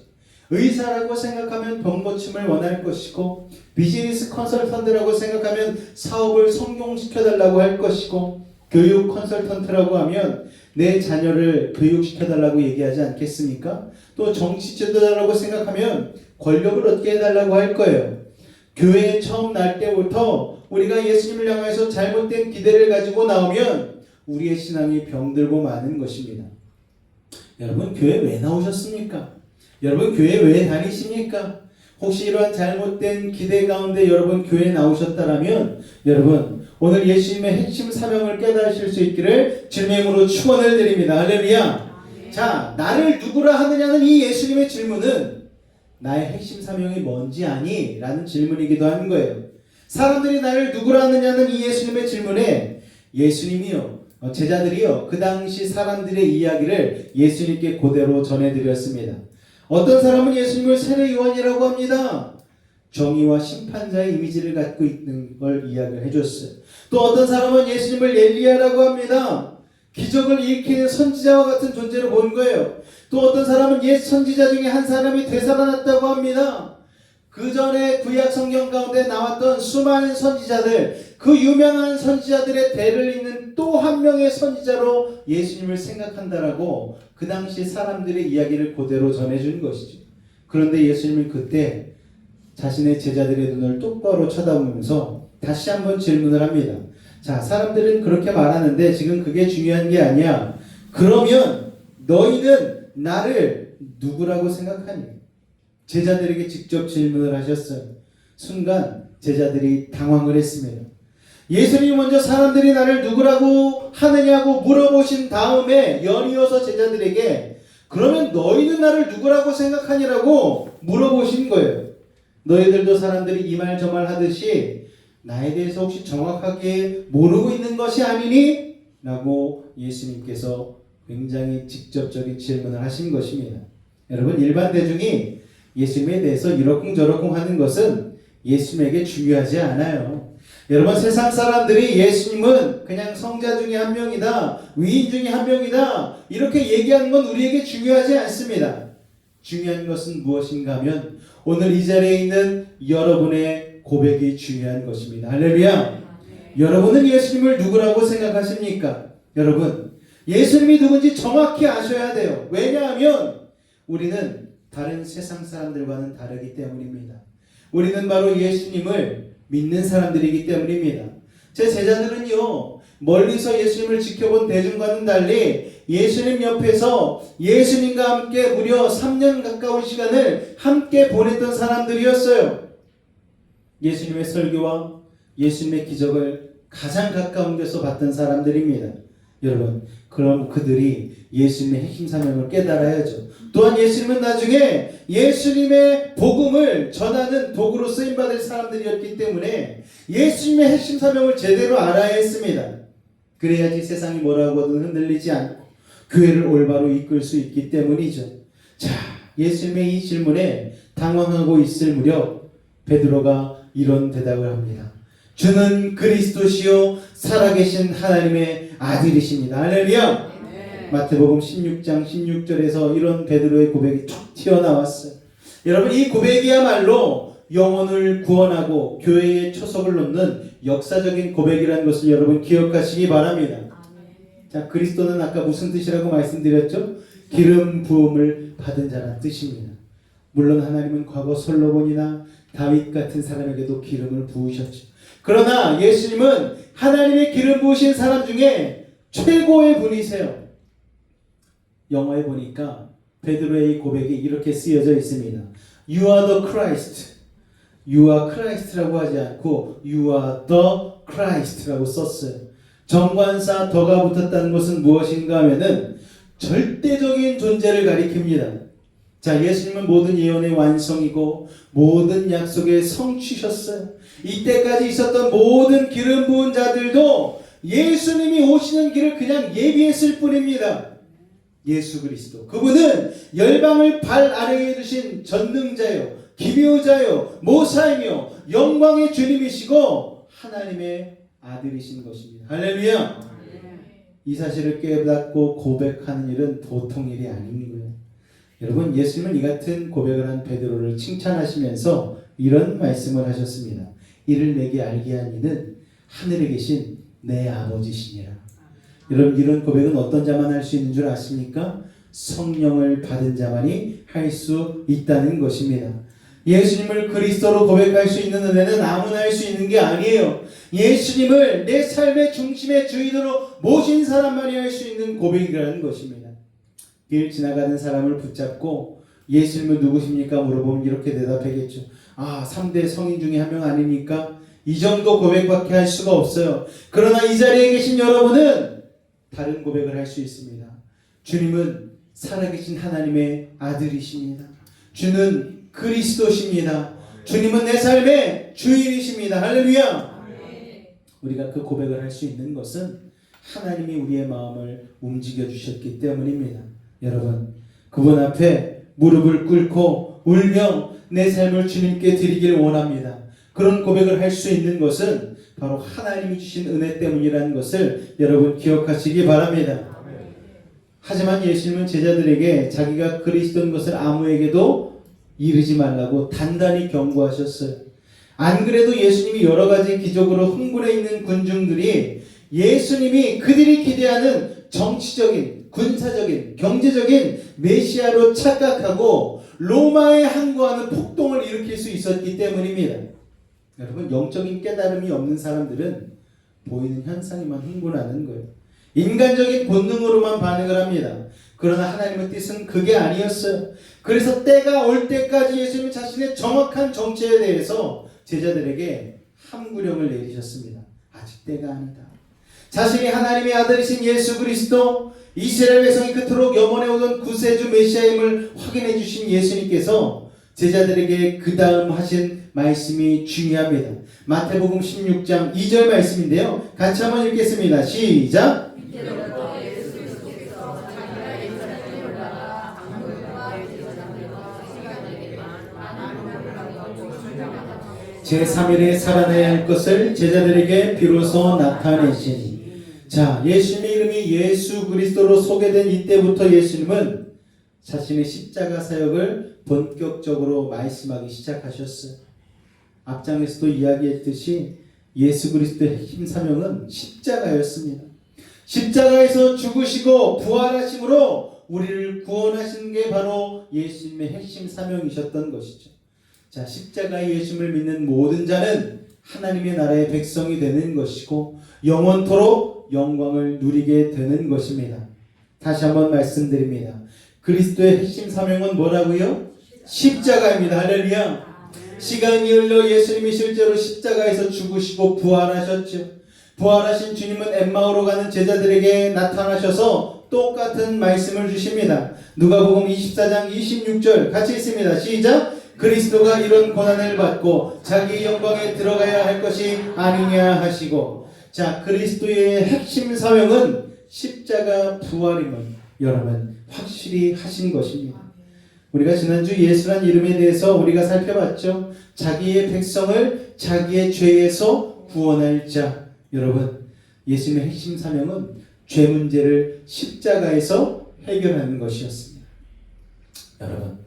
의사라고 생각하면 병 고침을 원할 것이고, 비즈니스 컨설턴트라고 생각하면 사업을 성공시켜달라고 할 것이고, 교육 컨설턴트라고 하면 내 자녀를 교육시켜달라고 얘기하지 않겠습니까? 또 정치 지도자라고 생각하면 권력을 얻게 해달라고 할 거예요. 교회에 처음 날 때부터 우리가 예수님을 향해서 잘못된 기대를 가지고 나오면 우리의 신앙이 병들고 마는 것입니다. 여러분, 교회 왜 나오셨습니까? 여러분, 교회 왜 다니십니까? 혹시 이러한 잘못된 기대 가운데 여러분 교회에 나오셨다라면 여러분 오늘 예수님의 핵심 사명을 깨달으실 수 있기를 주님의 이름으로 축원을 드립니다. 할렐루야. 자, 나를 누구라 하느냐는 이 예수님의 질문은 나의 핵심 사명이 뭔지 아니? 라는 질문이기도 하는 거예요. 사람들이 나를 누구라 하느냐는 이 예수님의 질문에 예수님이요, 제자들이요, 그 당시 사람들의 이야기를 예수님께 그대로 전해드렸습니다. 어떤 사람은 예수님을 세례요한이라고 합니다. 정의와 심판자의 이미지를 갖고 있는 걸 이야기를 해줬어요. 또 어떤 사람은 예수님을 엘리야라고 합니다. 기적을 일으키는 선지자와 같은 존재로 본 거예요. 또 어떤 사람은 옛 선지자 중에 한 사람이 되살아났다고 합니다. 그 전에 구약 성경 가운데 나왔던 수많은 선지자들, 그 유명한 선지자들의 대를 잇는 또 한 명의 선지자로 예수님을 생각한다라고 그 당시 사람들의 이야기를 그대로 전해준 것이죠. 그런데 예수님은 그때 자신의 제자들의 눈을 똑바로 쳐다보면서 다시 한번 질문을 합니다. 자, 사람들은 그렇게 말하는데 지금 그게 중요한 게 아니야. 그러면 너희는 나를 누구라고 생각하니? 제자들에게 직접 질문을 하셨어요. 순간 제자들이 당황을 했습니다. 예수님이 먼저 사람들이 나를 누구라고 하느냐고 물어보신 다음에 연이어서 제자들에게 그러면 너희는 나를 누구라고 생각하니라고 물어보신 거예요. 너희들도 사람들이 이 말 저 말 하듯이 나에 대해서 혹시 정확하게 모르고 있는 것이 아니니? 라고 예수님께서 굉장히 직접적인 질문을 하신 것입니다. 여러분, 일반 대중이 예수님에 대해서 이러쿵저러쿵 하는 것은 예수님에게 중요하지 않아요. 여러분, 세상 사람들이 예수님은 그냥 성자 중에 한 명이다, 위인 중에 한 명이다, 이렇게 얘기하는 건 우리에게 중요하지 않습니다. 중요한 것은 무엇인가 하면 오늘 이 자리에 있는 여러분의 고백이 중요한 것입니다. 할렐루야. 여러분은 예수님을 누구라고 생각하십니까? 여러분, 예수님이 누군지 정확히 아셔야 돼요. 왜냐하면 우리는 다른 세상 사람들과는 다르기 때문입니다. 우리는 바로 예수님을 믿는 사람들이기 때문입니다. 제 제자들은요, 멀리서 예수님을 지켜본 대중과는 달리 예수님 옆에서 예수님과 함께 무려 3년 가까운 시간을 함께 보냈던 사람들이었어요. 예수님의 설교와 예수님의 기적을 가장 가까운 데서 봤던 사람들입니다. 여러분, 그럼 그들이 예수님의 핵심 사명을 깨달아야죠. 또한 예수님은 나중에 예수님의 복음을 전하는 도구로 쓰임받을 사람들이었기 때문에 예수님의 핵심 사명을 제대로 알아야 했습니다. 그래야지 세상이 뭐라고 하든 흔들리지 않고 교회를 올바로 이끌 수 있기 때문이죠. 자, 예수님의 이 질문에 당황하고 있을 무렵 베드로가 이런 대답을 합니다. 주는 그리스도시요 살아계신 하나님의 아들이십니다. 할렐루야. 마태복음 16장 16절에서 이런 베드로의 고백이 툭 튀어나왔어요. 여러분, 이 고백이야말로 영혼을 구원하고 교회의 초석을 놓는 역사적인 고백이라는 것을 여러분 기억하시기 바랍니다. 자, 그리스도는 아까 무슨 뜻이라고 말씀드렸죠? 기름 부음을 받은 자란 뜻입니다. 물론 하나님은 과거 솔로몬이나 다윗 같은 사람에게도 기름을 부으셨죠. 그러나 예수님은 하나님의 기름 부으신 사람 중에 최고의 분이세요. 영어에 보니까 베드로의 이 고백이 이렇게 쓰여져 있습니다. You are the Christ. You are Christ라고 하지 않고 You are the Christ라고 썼어요. 정관사 더가 붙었다는 것은 무엇인가 하면은 절대적인 존재를 가리킵니다. 자, 예수님은 모든 예언의 완성이고 모든 약속의 성취셨어요. 이때까지 있었던 모든 기름 부은 자들도 예수님이 오시는 길을 그냥 예비했을 뿐입니다. 예수 그리스도, 그분은 열방을 발 아래에 두신 전능자요, 기묘자요, 모사이며 영광의 주님이시고 하나님의 아들이신 것입니다. 할렐루야. 이 사실을 깨닫고 고백하는 일은 보통 일이 아닌 거예요. 여러분, 예수님은 이 같은 고백을 한 베드로를 칭찬하시면서 이런 말씀을 하셨습니다. 이를 내게 알게 한 이는 하늘에 계신 내 아버지시니라. 여러분, 이런 고백은 어떤 자만 할 수 있는 줄 아십니까? 성령을 받은 자만이 할 수 있다는 것입니다. 예수님을 그리스도로 고백할 수 있는 은혜는 아무나 할 수 있는 게 아니에요. 예수님을 내 삶의 중심의 주인으로 모신 사람만이 할 수 있는 고백이라는 것입니다. 길 지나가는 사람을 붙잡고 예수님은 누구십니까? 물어보면 이렇게 대답하겠죠. 3대 성인 중에 한 명 아닙니까? 이 정도 고백밖에 할 수가 없어요. 그러나 이 자리에 계신 여러분은 다른 고백을 할 수 있습니다. 주님은 살아계신 하나님의 아들이십니다. 주는 그리스도십니다. 주님은 내 삶의 주인이십니다. 할렐루야. 우리가 그 고백을 할 수 있는 것은 하나님이 우리의 마음을 움직여 주셨기 때문입니다. 여러분, 그분 앞에 무릎을 꿇고 울며 내 삶을 주님께 드리길 원합니다. 그런 고백을 할 수 있는 것은 바로 하나님이 주신 은혜 때문이라는 것을 여러분 기억하시기 바랍니다. 하지만 예수님은 제자들에게 자기가 그리스도인 것을 아무에게도 이르지 말라고 단단히 경고하셨어요. 안 그래도 예수님이 여러 가지 기적으로 흥분해 있는 군중들이 예수님이 그들이 기대하는 정치적인, 군사적인, 경제적인 메시아로 착각하고 로마에 항거하는 폭동을 일으킬 수 있었기 때문입니다. 여러분, 영적인 깨달음이 없는 사람들은 보이는 현상에만 흥분하는 거예요. 인간적인 본능으로만 반응을 합니다. 그러나 하나님의 뜻은 그게 아니었어요. 그래서 때가 올 때까지 예수님은 자신의 정확한 정체에 대해서 제자들에게 함구령을 내리셨습니다. 아직 때가 아니다. 자신이 하나님의 아들이신 예수 그리스도, 이스라엘 백성이 그토록 염원해오던 구세주 메시아임을 확인해 주신 예수님께서 제자들에게 그 다음 하신 말씀이 중요합니다. 마태복음 16장 2절 말씀인데요. 같이 한번 읽겠습니다. 시작! 제3일에 살아나야 할 것을 제자들에게 비로소 나타내시니. 자, 예수님의 이름이 예수 그리스도로 소개된 이때부터 예수님은 자신의 십자가 사역을 본격적으로 말씀하기 시작하셨어요. 앞장에서도 이야기했듯이 예수 그리스도의 핵심 사명은 십자가였습니다. 십자가에서 죽으시고 부활하심으로 우리를 구원하신 게 바로 예수님의 핵심 사명이셨던 것이죠. 자, 십자가의 예수님을 믿는 모든 자는 하나님의 나라의 백성이 되는 것이고 영원토록 영광을 누리게 되는 것입니다. 다시 한번 말씀드립니다. 그리스도의 핵심 사명은 뭐라고요? 십자가입니다. 할렐루야. 시간이 흘러 예수님이 실제로 십자가에서 죽으시고 부활하셨죠. 부활하신 주님은 엠마오로 가는 제자들에게 나타나셔서 똑같은 말씀을 주십니다. 누가복음 24장 26절 같이 읽습니다. 시작! 그리스도가 이런 고난을 받고 자기 영광에 들어가야 할 것이 아니냐 하시고. 자, 그리스도의 핵심 사명은 십자가 부활임을 여러분 확실히 하신 것입니다. 우리가 지난주 예수란 이름에 대해서 우리가 살펴봤죠. 자기의 백성을 자기의 죄에서 구원할 자. 여러분, 예수님의 핵심 사명은 죄 문제를 십자가에서 해결하는 것이었습니다. 여러분,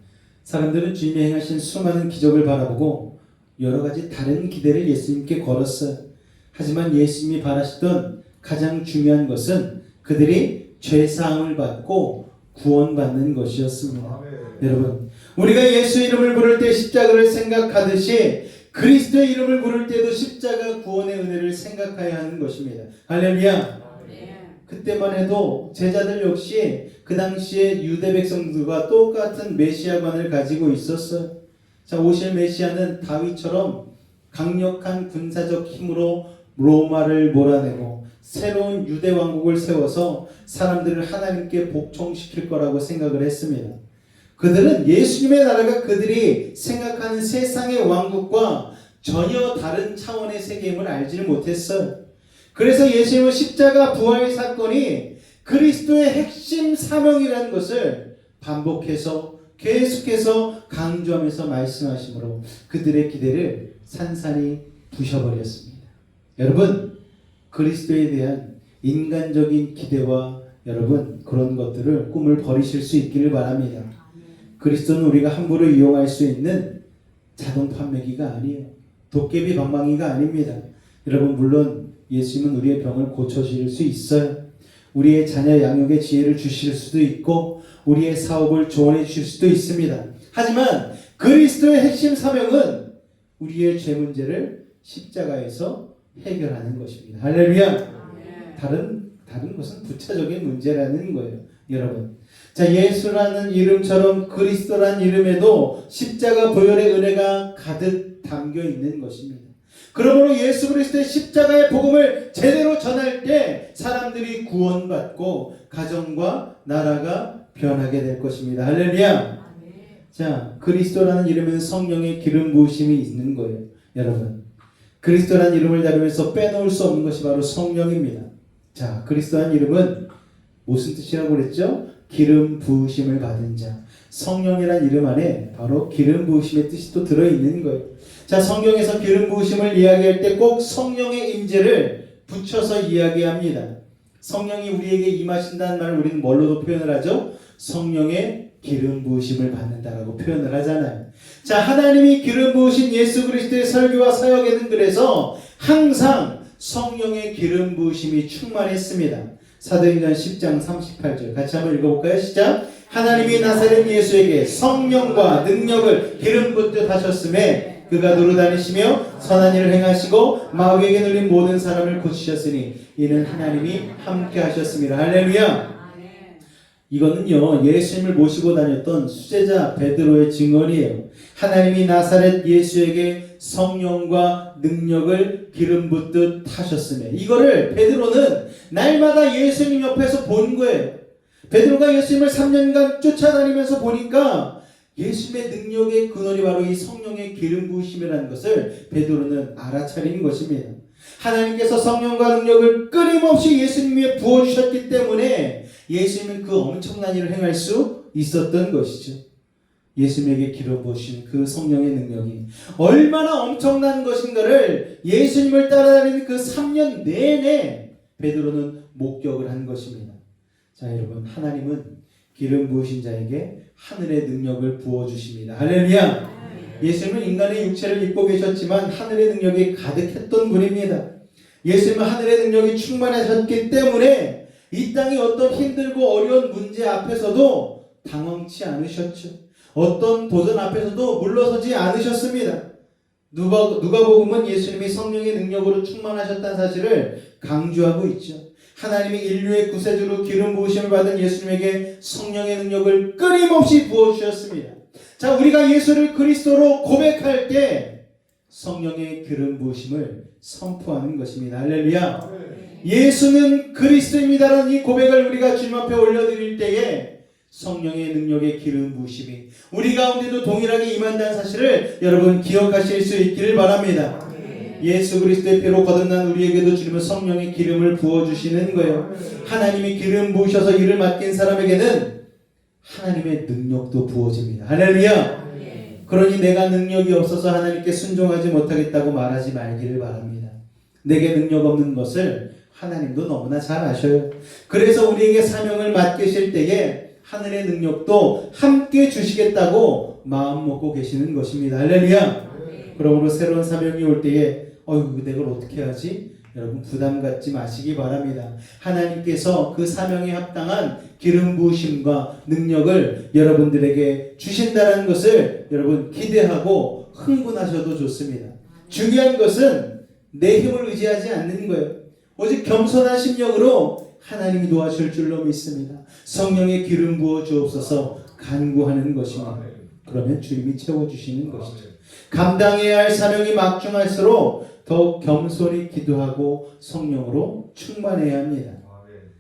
사람들은 주님이 행하신 수많은 기적을 바라보고 여러 가지 다른 기대를 예수님께 걸었어요. 하지만 예수님이 바라시던 가장 중요한 것은 그들이 죄사함을 받고 구원받는 것이었습니다. 여러분, 우리가 예수 이름을 부를 때 십자가를 생각하듯이 그리스도의 이름을 부를 때도 십자가 구원의 은혜를 생각해야 하는 것입니다. 할렐루야. 그때만 해도 제자들 역시 그 당시에 유대 백성들과 똑같은 메시아관을 가지고 있었어요. 자, 오실 메시아는 다윗처럼 강력한 군사적 힘으로 로마를 몰아내고 새로운 유대 왕국을 세워서 사람들을 하나님께 복종시킬 거라고 생각을 했습니다. 그들은 예수님의 나라가 그들이 생각하는 세상의 왕국과 전혀 다른 차원의 세계임을 알지를 못했어요. 그래서 예수님은 십자가 부활 사건이 그리스도의 핵심 사명이라는 것을 반복해서 계속해서 강조하면서 말씀하시므로 그들의 기대를 산산이 부셔버렸습니다. 여러분, 그리스도에 대한 인간적인 기대와 여러분 그런 것들을 꿈을 버리실 수 있기를 바랍니다. 그리스도는 우리가 함부로 이용할 수 있는 자동 판매기가 아니에요. 도깨비 방망이가 아닙니다. 여러분 물론 예수님은 우리의 병을 고쳐주실 수 있어요. 우리의 자녀 양육의 지혜를 주실 수도 있고 우리의 사업을 조언해 주실 수도 있습니다. 하지만 그리스도의 핵심 사명은 우리의 죄 문제를 십자가에서 해결하는 것입니다. 할렐루야. 다른 것은 부차적인 문제라는 거예요. 여러분. 자, 예수라는 이름처럼 그리스도라는 이름에도 십자가 보혈의 은혜가 가득 담겨 있는 것입니다. 그러므로 예수 그리스도의 십자가의 복음을 제대로 전할 때 사람들이 구원받고 가정과 나라가 변하게 될 것입니다. 할렐루야. 자, 그리스도라는 이름은 성령의 기름 부으심이 있는 거예요. 여러분. 그리스도라는 이름을 다루면서 빼놓을 수 없는 것이 바로 성령입니다. 자, 그리스도라는 이름은 무슨 뜻이라고 그랬죠? 기름 부으심을 받은 자. 성령이라는 이름 안에 바로 기름 부으심의 뜻이 또 들어있는 거예요. 자, 성경에서 기름 부으심을 이야기할 때 꼭 성령의 임재를 붙여서 이야기합니다. 성령이 우리에게 임하신다는 말을 우리는 뭘로도 표현을 하죠? 성령의 기름 부으심을 받는다라고 표현을 하잖아요. 자, 하나님이 기름 부으신 예수 그리스도의 설교와 사역에는 그래서 항상 성령의 기름 부으심이 충만했습니다. 사도행전 10장 38절 같이 한번 읽어볼까요? 시작. 하나님이 나사렛 예수에게 성령과 능력을 기름 붓듯 하셨음에 그가 두루다니시며 선한 일을 행하시고 마귀에게 눌린 모든 사람을 고치셨으니 이는 하나님이 함께 하셨습니다. 할렐루야. 이거는요 예수님을 모시고 다녔던 수제자 베드로의 증언이에요. 하나님이 나사렛 예수에게 성령과 능력을 기름 붓듯 하셨으며 이거를 베드로는 날마다 예수님 옆에서 본 거예요. 베드로가 예수님을 3년간 쫓아다니면서 보니까 예수님의 능력의 근원이 바로 이 성령의 기름 부으심이라는 것을 베드로는 알아차린 것입니다. 하나님께서 성령과 능력을 끊임없이 예수님에 부어주셨기 때문에 예수님은 그 엄청난 일을 행할 수 있었던 것이죠. 예수님에게 기름 부으신 그 성령의 능력이 얼마나 엄청난 것인가를 예수님을 따라다니는 그 3년 내내 베드로는 목격을 한 것입니다. 자, 여러분, 하나님은 기름 부으신 자에게 하늘의 능력을 부어주십니다. 할렐루야. 예수님은 인간의 육체를 입고 계셨지만 하늘의 능력이 가득했던 분입니다. 예수님은 하늘의 능력이 충만하셨기 때문에 이 땅의 어떤 힘들고 어려운 문제 앞에서도 당황치 않으셨죠. 어떤 도전 앞에서도 물러서지 않으셨습니다. 누가복음은 예수님이 성령의 능력으로 충만하셨다는 사실을 강조하고 있죠. 하나님이 인류의 구세주로 기름 부으심을 받은 예수님에게 성령의 능력을 끊임없이 부어주셨습니다. 자, 우리가 예수를 그리스도로 고백할 때 성령의 기름 부으심을 선포하는 것입니다. 할렐루야. 예수는 그리스도입니다라는 이 고백을 우리가 주님 앞에 올려드릴 때에 성령의 능력의 기름 부으심이 우리 가운데도 동일하게 임한다는 사실을 여러분 기억하실 수 있기를 바랍니다. 예수 그리스도의 피로 거듭난 우리에게도 주님은 성령의 기름을 부어주시는 거예요. 하나님이 기름 부으셔서 일을 맡긴 사람에게는 하나님의 능력도 부어집니다. 할렐루야. 그러니 내가 능력이 없어서 하나님께 순종하지 못하겠다고 말하지 말기를 바랍니다. 내게 능력 없는 것을 하나님도 너무나 잘 아셔요. 그래서 우리에게 사명을 맡기실 때에 하늘의 능력도 함께 주시겠다고 마음 먹고 계시는 것입니다. 할렐루야. 그러므로 새로운 사명이 올 때에 내가 어떻게 하지? 여러분 부담 갖지 마시기 바랍니다. 하나님께서 그 사명에 합당한 기름 부으심과 능력을 여러분들에게 주신다는 것을 여러분 기대하고 흥분하셔도 좋습니다. 중요한 것은 내 힘을 의지하지 않는 거예요. 오직 겸손한 심령으로 하나님이 도와줄 줄로 믿습니다. 성령의 기름 부어 주옵소서 간구하는 것입니다. 그러면 주님이 채워주시는 것이죠. 감당해야 할 사명이 막중할수록 더욱 겸손히 기도하고 성령으로 충만해야 합니다.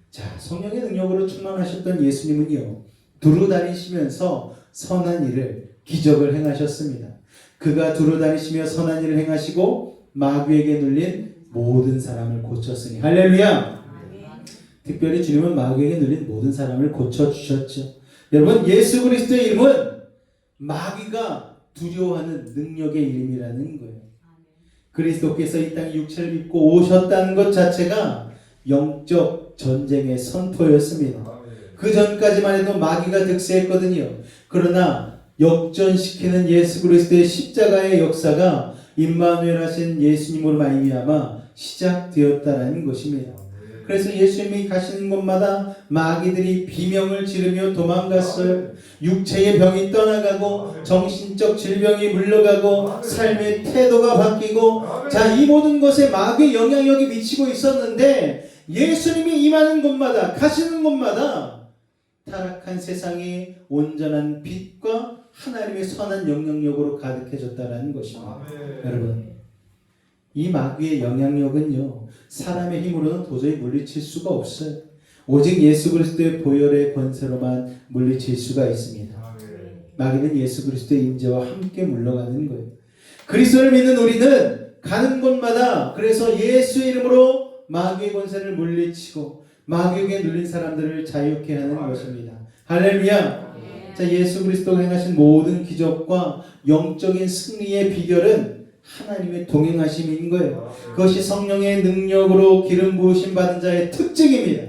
자, 성령의 능력으로 충만하셨던 예수님은요 두루 다니시면서 선한 일을 기적을 행하셨습니다. 그가 두루 다니시며 선한 일을 행하시고 마귀에게 눌린 모든 사람을 고쳤으니 할렐루야. 특별히 주님은 마귀에게 눌린 모든 사람을 고쳐주셨죠. 여러분 예수 그리스도의 이름은 마귀가 두려워하는 능력의 이름이라는 거예요. 그리스도께서 이 땅에 육체를 입고 오셨다는 것 자체가 영적 전쟁의 선포였습니다. 그 전까지만 해도 마귀가 득세했거든요. 그러나 역전시키는 예수 그리스도의 십자가의 역사가 임마누엘 하신 예수님으로 말미암아 시작되었다라는 것입니다. 그래서 예수님이 가시는 곳마다 마귀들이 비명을 지르며 도망갔어요. 육체의 병이 떠나가고 정신적 질병이 물러가고 삶의 태도가 바뀌고, 자, 이 모든 것에 마귀의 영향력이 미치고 있었는데 예수님이 임하는 곳마다, 가시는 곳마다 타락한 세상이 온전한 빛과 하나님의 선한 영향력으로 가득해졌다는 것입니다. 여러분, 이 마귀의 영향력은요, 사람의 힘으로는 도저히 물리칠 수가 없어요. 오직 예수 그리스도의 보혈의 권세로만 물리칠 수가 있습니다. 마귀는 예수 그리스도의 임재와 함께 물러가는 거예요. 그리스도를 믿는 우리는 가는 곳마다 그래서 예수의 이름으로 마귀의 권세를 물리치고 마귀에게 눌린 사람들을 자유케 하는 것입니다. 할렐루야. 자, 예수 그리스도가 행하신 모든 기적과 영적인 승리의 비결은 하나님의 동행하심인 거예요. 그것이 성령의 능력으로 기름 부으심 받은 자의 특징입니다.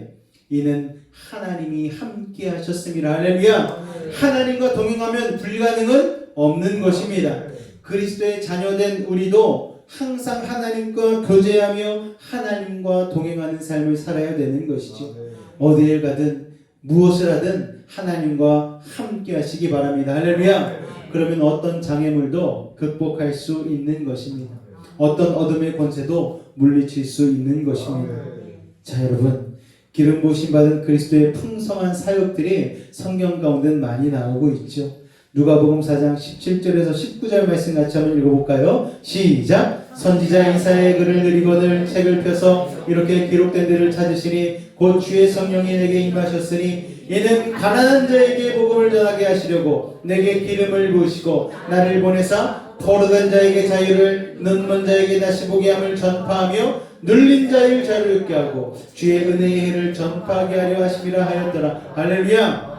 이는 하나님이 함께 하셨습니다. 할렐루야. 하나님과 동행하면 불가능은 없는 것입니다. 그리스도의 자녀된 우리도 항상 하나님과 교제하며 하나님과 동행하는 삶을 살아야 되는 것이죠. 어디에 가든 무엇을 하든 하나님과 함께 하시기 바랍니다. 할렐루야. 그러면 어떤 장애물도 극복할 수 있는 것입니다. 어떤 어둠의 권세도 물리칠 수 있는 것입니다. 자, 여러분, 기름 부으심 받은 그리스도의 풍성한 사역들이 성경 가운데 많이 나오고 있죠. 누가복음 4장 17절에서 19절 말씀 같이 한번 읽어볼까요? 시작! 선지자 이사야의 글을 느리거늘 책을 펴서 이렇게 기록된 데를 찾으시니 곧 주의 성령이 내게 임하셨으니 이는 가난한 자에게 복음을 전하게 하시려고 내게 기름을 부으시고 나를 보내사 포로된 자에게 자유를, 눈먼 자에게 다시 보게 함을 전파하며 눌린 자를 자유롭게 하고 주의 은혜의 해를 전파하게 하려 하심이라 하였더라. 할렐루야.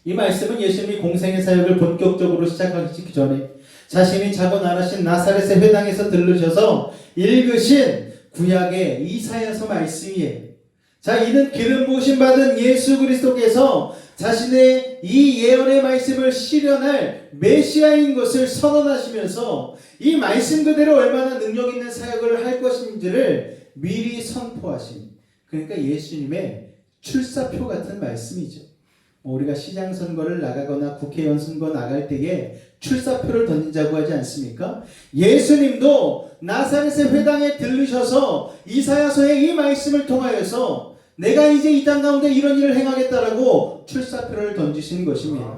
이 말씀은 예수님이 공생의 사역을 본격적으로 시작하기 전에 자신이 자고 나라신 나사렛의 회당에서 들르셔서 읽으신 구약의 이사야서 말씀이에요. 자, 이는 기름 부으심 받은 예수 그리스도께서 자신의 이 예언의 말씀을 실현할 메시아인 것을 선언하시면서 이 말씀 그대로 얼마나 능력 있는 사역을 할 것인지를 미리 선포하신, 그러니까 예수님의 출사표 같은 말씀이죠. 우리가 시장 선거를 나가거나 국회의원 선거 나갈 때에 출사표를 던진다고 하지 않습니까? 예수님도 나사렛의 회당에 들르셔서 이사야서의 이 말씀을 통하여서 내가 이제 이 땅 가운데 이런 일을 행하겠다라고 출사표를 던지신 것입니다.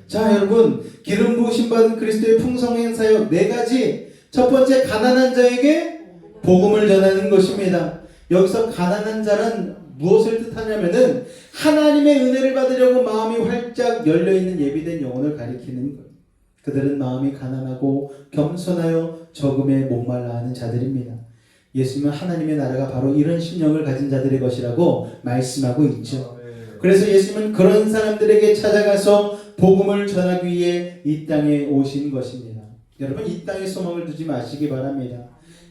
자, 여러분, 기름 부으심 받은 그리스도의 풍성한 사역 네 가지. 첫 번째, 가난한 자에게 복음을 전하는 것입니다. 여기서 가난한 자는 무엇을 뜻하냐면은 하나님의 은혜를 받으려고 마음이 활짝 열려있는 예비된 영혼을 가리키는 거예요. 그들은 마음이 가난하고 겸손하여 적음에 목말라 하는 자들입니다. 예수님은 하나님의 나라가 바로 이런 심령을 가진 자들의 것이라고 말씀하고 있죠. 그래서 예수님은 그런 사람들에게 찾아가서 복음을 전하기 위해 이 땅에 오신 것입니다. 여러분, 이 땅에 소망을 두지 마시기 바랍니다.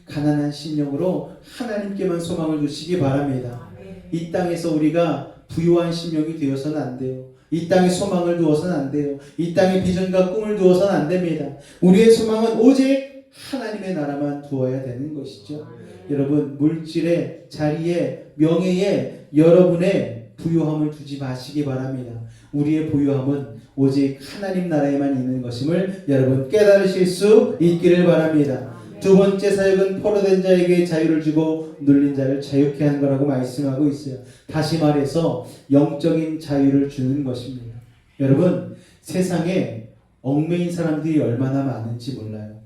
가난한 심령으로 하나님께만 소망을 두시기 바랍니다. 이 땅에서 우리가 부유한 심령이 되어서는 안 돼요. 이 땅에 소망을 두어서는 안 돼요. 이 땅에 비전과 꿈을 두어서는 안 됩니다. 우리의 소망은 오직 하나님의 나라만 두어야 되는 것이죠. 여러분, 물질의, 자리에, 명예에 여러분의 부유함을 두지 마시기 바랍니다. 우리의 부유함은 오직 하나님 나라에만 있는 것임을 여러분 깨달으실 수 있기를 바랍니다. 두 번째 사역은 포로된 자에게 자유를 주고 눌린 자를 자유케 하는 거라고 말씀하고 있어요. 다시 말해서 영적인 자유를 주는 것입니다. 여러분, 세상에 얽매인 사람들이 얼마나 많은지 몰라요.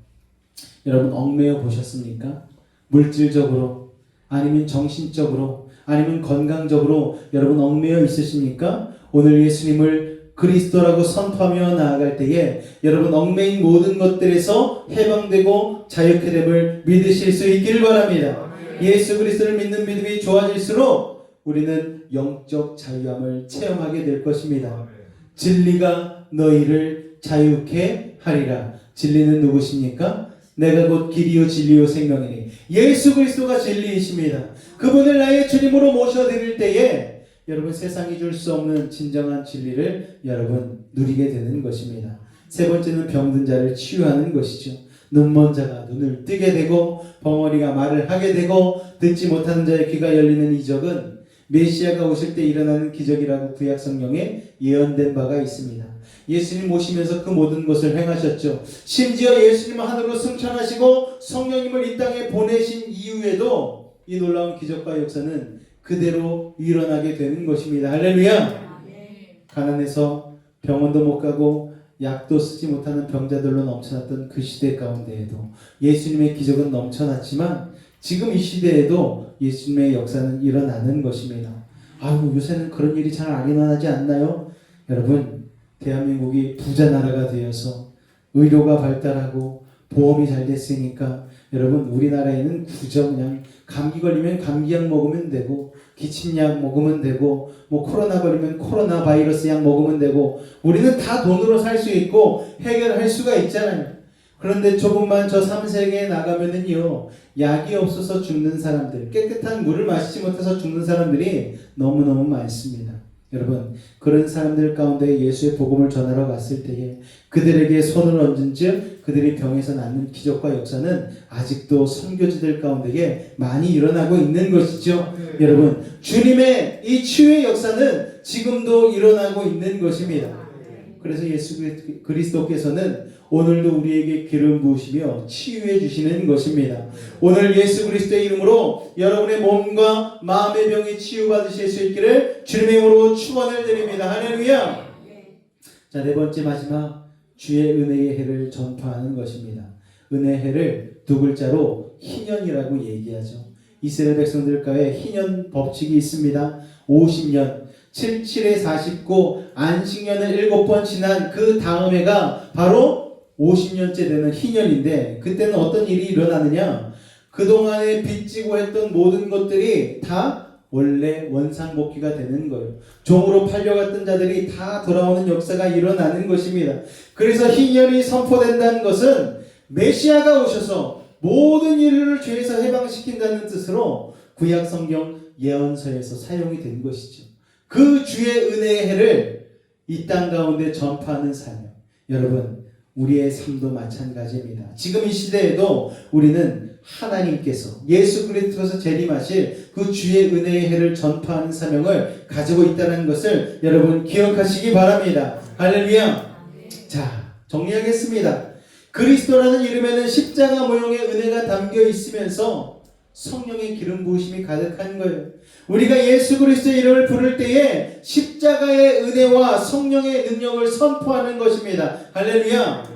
여러분, 얽매여 보셨습니까? 물질적으로, 아니면 정신적으로, 아니면 건강적으로 여러분 얽매여 있으십니까? 오늘 예수님을 그리스도라고 선포하며 나아갈 때에 여러분 얽매인 모든 것들에서 해방되고 자유케 됨을 믿으실 수 있기를 바랍니다. 예수 그리스도를 믿는 믿음이 좋아질수록 우리는 영적 자유함을 체험하게 될 것입니다. 진리가 너희를 자유케 하리라. 진리는 누구십니까? 내가 곧 길이요 진리요 생명이니 예수 그리스도가 진리이십니다. 그분을 나의 주님으로 모셔드릴 때에 여러분 세상이 줄 수 없는 진정한 진리를 여러분 누리게 되는 것입니다. 세 번째는 병든 자를 치유하는 것이죠. 눈먼 자가 눈을 뜨게 되고 벙어리가 말을 하게 되고 듣지 못하는 자의 귀가 열리는 이적은 메시아가 오실 때 일어나는 기적이라고 구약 성경에 예언된 바가 있습니다. 예수님 오시면서 그 모든 것을 행하셨죠. 심지어 예수님은 하늘로 승천하시고 성령님을 이 땅에 보내신 이후에도 이 놀라운 기적과 역사는 그대로 일어나게 되는 것입니다. 할렐루야. 가난해서 병원도 못 가고 약도 쓰지 못하는 병자들로 넘쳐났던 그 시대 가운데에도 예수님의 기적은 넘쳐났지만 지금 이 시대에도 예수님의 역사는 일어나는 것입니다. 아유, 요새는 그런 일이 잘 안 일어나지 않나요? 여러분, 대한민국이 부자 나라가 되어서 의료가 발달하고 보험이 잘 됐으니까 여러분, 우리나라에는 그저 그냥 감기 걸리면 감기약 먹으면 되고 기침약 먹으면 되고 뭐 코로나 걸리면 코로나 바이러스 약 먹으면 되고 우리는 다 돈으로 살 수 있고 해결할 수가 있잖아요. 그런데 조금만 저 3세계에 나가면은요, 약이 없어서 죽는 사람들, 깨끗한 물을 마시지 못해서 죽는 사람들이 너무너무 많습니다. 여러분, 그런 사람들 가운데 예수의 복음을 전하러 갔을 때에 그들에게 손을 얹은 즉 그들이 병에서 낫는 기적과 역사는 아직도 선교지들 가운데에 많이 일어나고 있는 것이죠. 여러분, 주님의 이 치유의 역사는 지금도 일어나고 있는 것입니다. 그래서 예수 그리스도께서는 오늘도 우리에게 기름 부으시며 치유해 주시는 것입니다. 오늘 예수 그리스도의 이름으로 여러분의 몸과 마음의 병이 치유받으실 수 있기를 주님의 이름으로 축원을 드립니다. 할렐루야. 자, 네 번째 마지막 주의 은혜의 해를 전파하는 것입니다. 은혜의 해를 두 글자로 희년이라고 얘기하죠. 이스라엘 백성들과의 희년 법칙이 있습니다. 50년 77에 49 안식년을 7번 지난 그 다음 해가 바로 50년째 되는 희년인데 그때는 어떤 일이 일어나느냐, 그동안에 빚지고 했던 모든 것들이 다 원래 원상복귀가 되는 거예요. 종으로 팔려갔던 자들이 다 돌아오는 역사가 일어나는 것입니다. 그래서 희년이 선포된다는 것은 메시아가 오셔서 모든 인류를 죄에서 해방시킨다는 뜻으로 구약 성경 예언서에서 사용이 된 것이죠. 그 주의 은혜의 해를 이 땅 가운데 전파하는 사명, 여러분 우리의 삶도 마찬가지입니다. 지금 이 시대에도 우리는 하나님께서 예수 그리스도께서 재림하실 그 주의 은혜의 해를 전파하는 사명을 가지고 있다는 것을 여러분 기억하시기 바랍니다. 할렐루야. 자, 정리하겠습니다. 그리스도라는 이름에는 십자가 모형의 은혜가 담겨 있으면서 성령의 기름 부으심이 가득한 거예요. 우리가 예수 그리스도의 이름을 부를 때에 십자가의 은혜와 성령의 능력을 선포하는 것입니다. 할렐루야.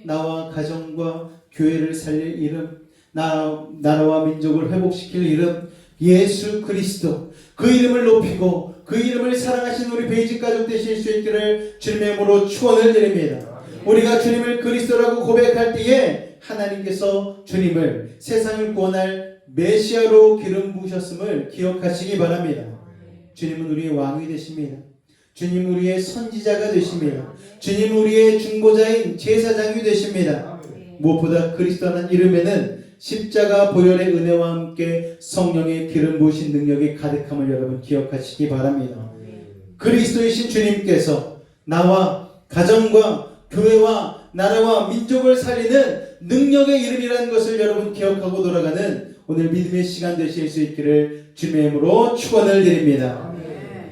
나와 가정과 교회를 살릴 이름, 나라와 민족을 회복시킬 이름, 예수 그리스도, 그 이름을 높이고 그 이름을 사랑하신 우리 베이직 가족 되실 수 있기를 주님의 이름으로 축원을 드립니다. 우리가 주님을 그리스도라고 고백할 때에 하나님께서 주님을 세상을 구원할 메시아로 기름 부으셨음을 기억하시기 바랍니다. 주님은 우리의 왕이 되십니다. 주님 우리의 선지자가 되십니다. 주님 우리의 중보자인 제사장이 되십니다. 무엇보다 그리스도라는 이름에는 십자가 보혈의 은혜와 함께 성령의 기름 부으신 능력이 가득함을 여러분 기억하시기 바랍니다. 그리스도이신 주님께서 나와 가정과 교회와 나라와 민족을 살리는 능력의 이름이라는 것을 여러분 기억하고 돌아가는 오늘 믿음의 시간 되실 수 있기를 주님의 이름으로 축원을 드립니다.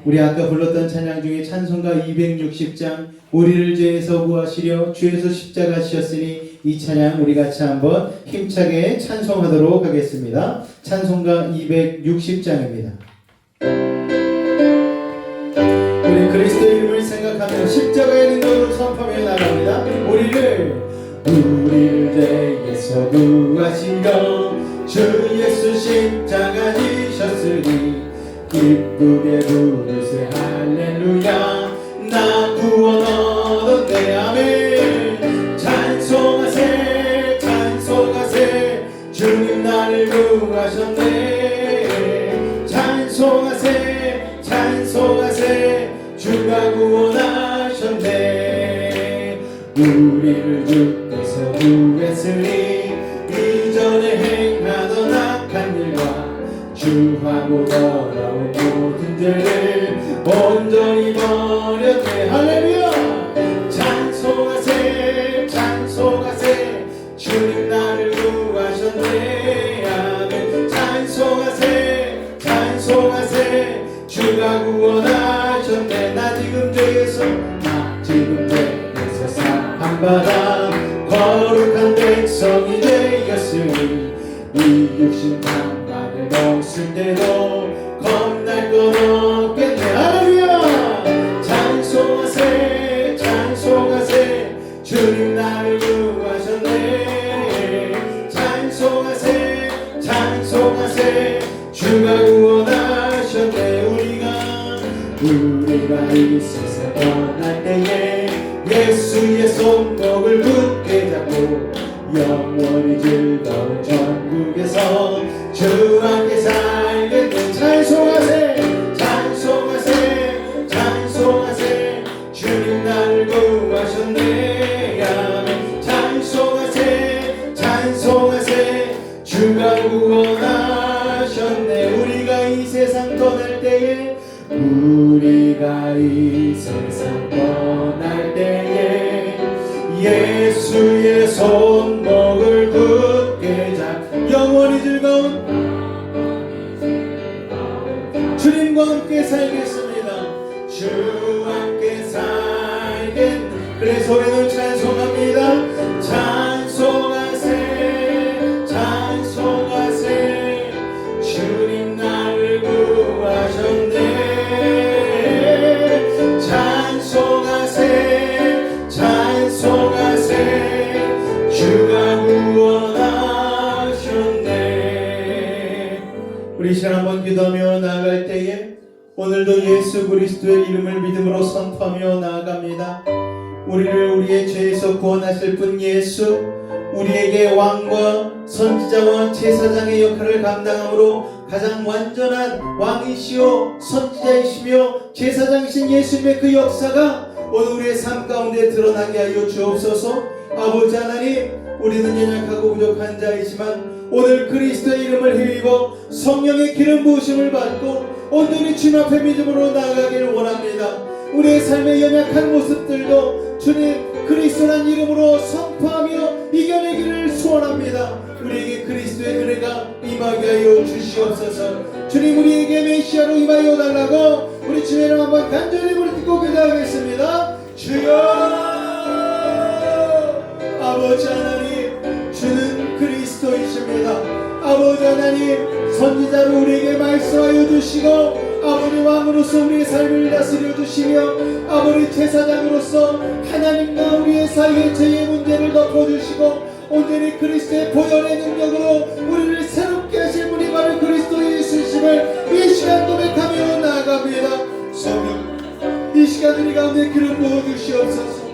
우리 아까 불렀던 찬양 중에 찬송가 260장 우리를 죄에서 구하시려 주에서 십자가 지셨으니 이 찬양 우리 같이 한번 힘차게 찬송하도록 하겠습니다. 찬송가 260장입니다. 우리 그리스도의 이름을 생각하며 십자가의 능력으로 선포하며 나갑니다. 우리를 죄에서 구하시려 주 예수 십자가 지셨으니 기쁘게 부르세 할렐루야. 나 구원 얻었네 아멘. 찬송하세 찬송하세 주님 나를 구하셨네. 찬송하세 찬송하세 주가 구원하셨네. 우리를 주께서 구했으니 완전히 버렸네. 할렐루야. 찬송하세 찬송하세 주님 나를 구하셨네. 아멘. 찬송하세 찬송하세 주가 구원하셨네. 나 지금 죄에서 사함받아 거룩한 백성이 되었으니 이 육신 당만을 먹을 때도 겁날 것 없겠네. 할렐루야. 찬송하세 찬송하세 주님 나를 구하셨네. 찬송하세 찬송하세 주가 구원하셨네. 우리가 이 세상 떠날 때에 예수의 손목을 굳게 잡고 영원히 즐거운 천국에서 주와 함께 살겠네. 찬송하세 찬송하세 찬송하세 주님 나를 구하셨네. 아멘. 찬송하세 찬송하세 주가 구원하셨네. 우리가 이 세상 떠날 때에 우리가 이 세상 떠날 때에 예수의 손목을 굳게 잡 영원히 즐거운 주님과 함께 살겠습니다. 주와 함께 살겠. 그래 소리는 찬송합니다. 찬송하세 찬송하세 주님 나를 구하셨네. 찬송하세 찬송하세 주가 구원하셨네. 우리 시간 한번 기도하며 나아갈 때에 오늘도 예수 그리스도의 이름을 믿음으로 선포하며 나아갑니다. 우리를 우리의 죄에서 구원하실 분 예수, 우리에게 왕과 선지자와 제사장의 역할을 감당함으로 가장 완전한 왕이시오 선지자이시며 제사장이신 예수님의 그 역사가 오늘 우리의 삶 가운데 드러나게 하여 주옵소서. 아버지 하나님, 우리는 연약하고 부족한 자이지만 오늘 그리스도의 이름을 힘입어 성령의 기름 부으심을 받고 온전히 주님 앞에 믿음으로 나아가기를 원합니다. 우리의 삶의 연약한 모습들도 주님 그리스도란 이름으로 선포하며 이겨내기를 소원합니다. 우리에게 그리스도의 은혜가 임하게 하여 주시옵소서. 주님 우리에게 메시아로 임하여 달라고 우리 주의 이름 한번 간절히 부르짖고 기도하겠습니다. 주여. 아버지 하나님, 주는 그리스도이십니다. 아버지 하나님, 선지자로 우리에게 말씀하여 주시고 아버지 왕으로서 우리의 삶을 다스려 주시며 아버지 제사장으로서 하나님과 우리의 사이의 죄의 문제를 덮어주시고 온전히 그리스도의 보혈의 능력으로 우리를 새롭게 하실 분이 바로 그리스도 예수심을 이 시간 고백하며 나아갑니다. 성령 이 시간 우리 가운데 기름 부어주시옵소서.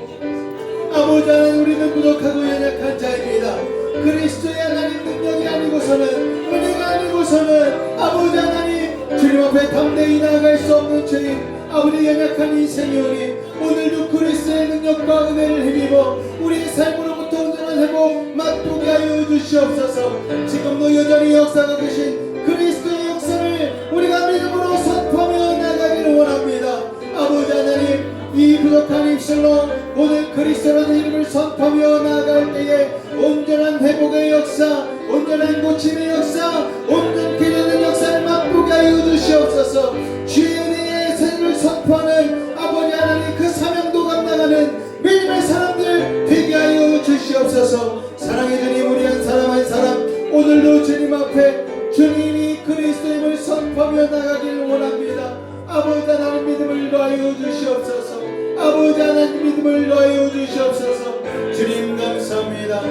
아버지 하나님, 우리는 부족하고 연약한 자입니다. 그리스도의 하나님 능력이 아니고서는, 은혜가 아니고서는 아버지 하나님 주님 앞에 담대히 나아갈 수 없는 죄인 아버지 연약한 인생이오니 오늘도 그리스도의 능력과 은혜를 힘입어 우리의 삶으로부터 온전한 회복 맛보게 하여 주시옵소서. 지금도 여전히 역사가 계신 그리스도의 역사를 우리가 믿음으로 선포하며 나가기를 원합니다. 아버지 하나님, 이 부족한 입술로 오늘 그리스도라는 이름을 선포하며 나아갈 때에 온전한 회복의 역사, 온전한 고침의 역사, 온전케 되는 역사를 맛보게 하여 주시옵소서. 주의 은혜의 세를 선포하는 아버지 하나님 그 사명도 감당하는 믿음의 사람들 되게 하여 주시옵소서. 사랑해 주님, 우리 한 사람 한 사람 오늘도 주님 앞에 주님이 그리스도임을 선포하며 나가기를 원합니다. 아버지 하나님 믿음을 더하여 주시옵소서. 아버지 하나님 믿음을 더하여 주시옵소서. 주님 감사합니다.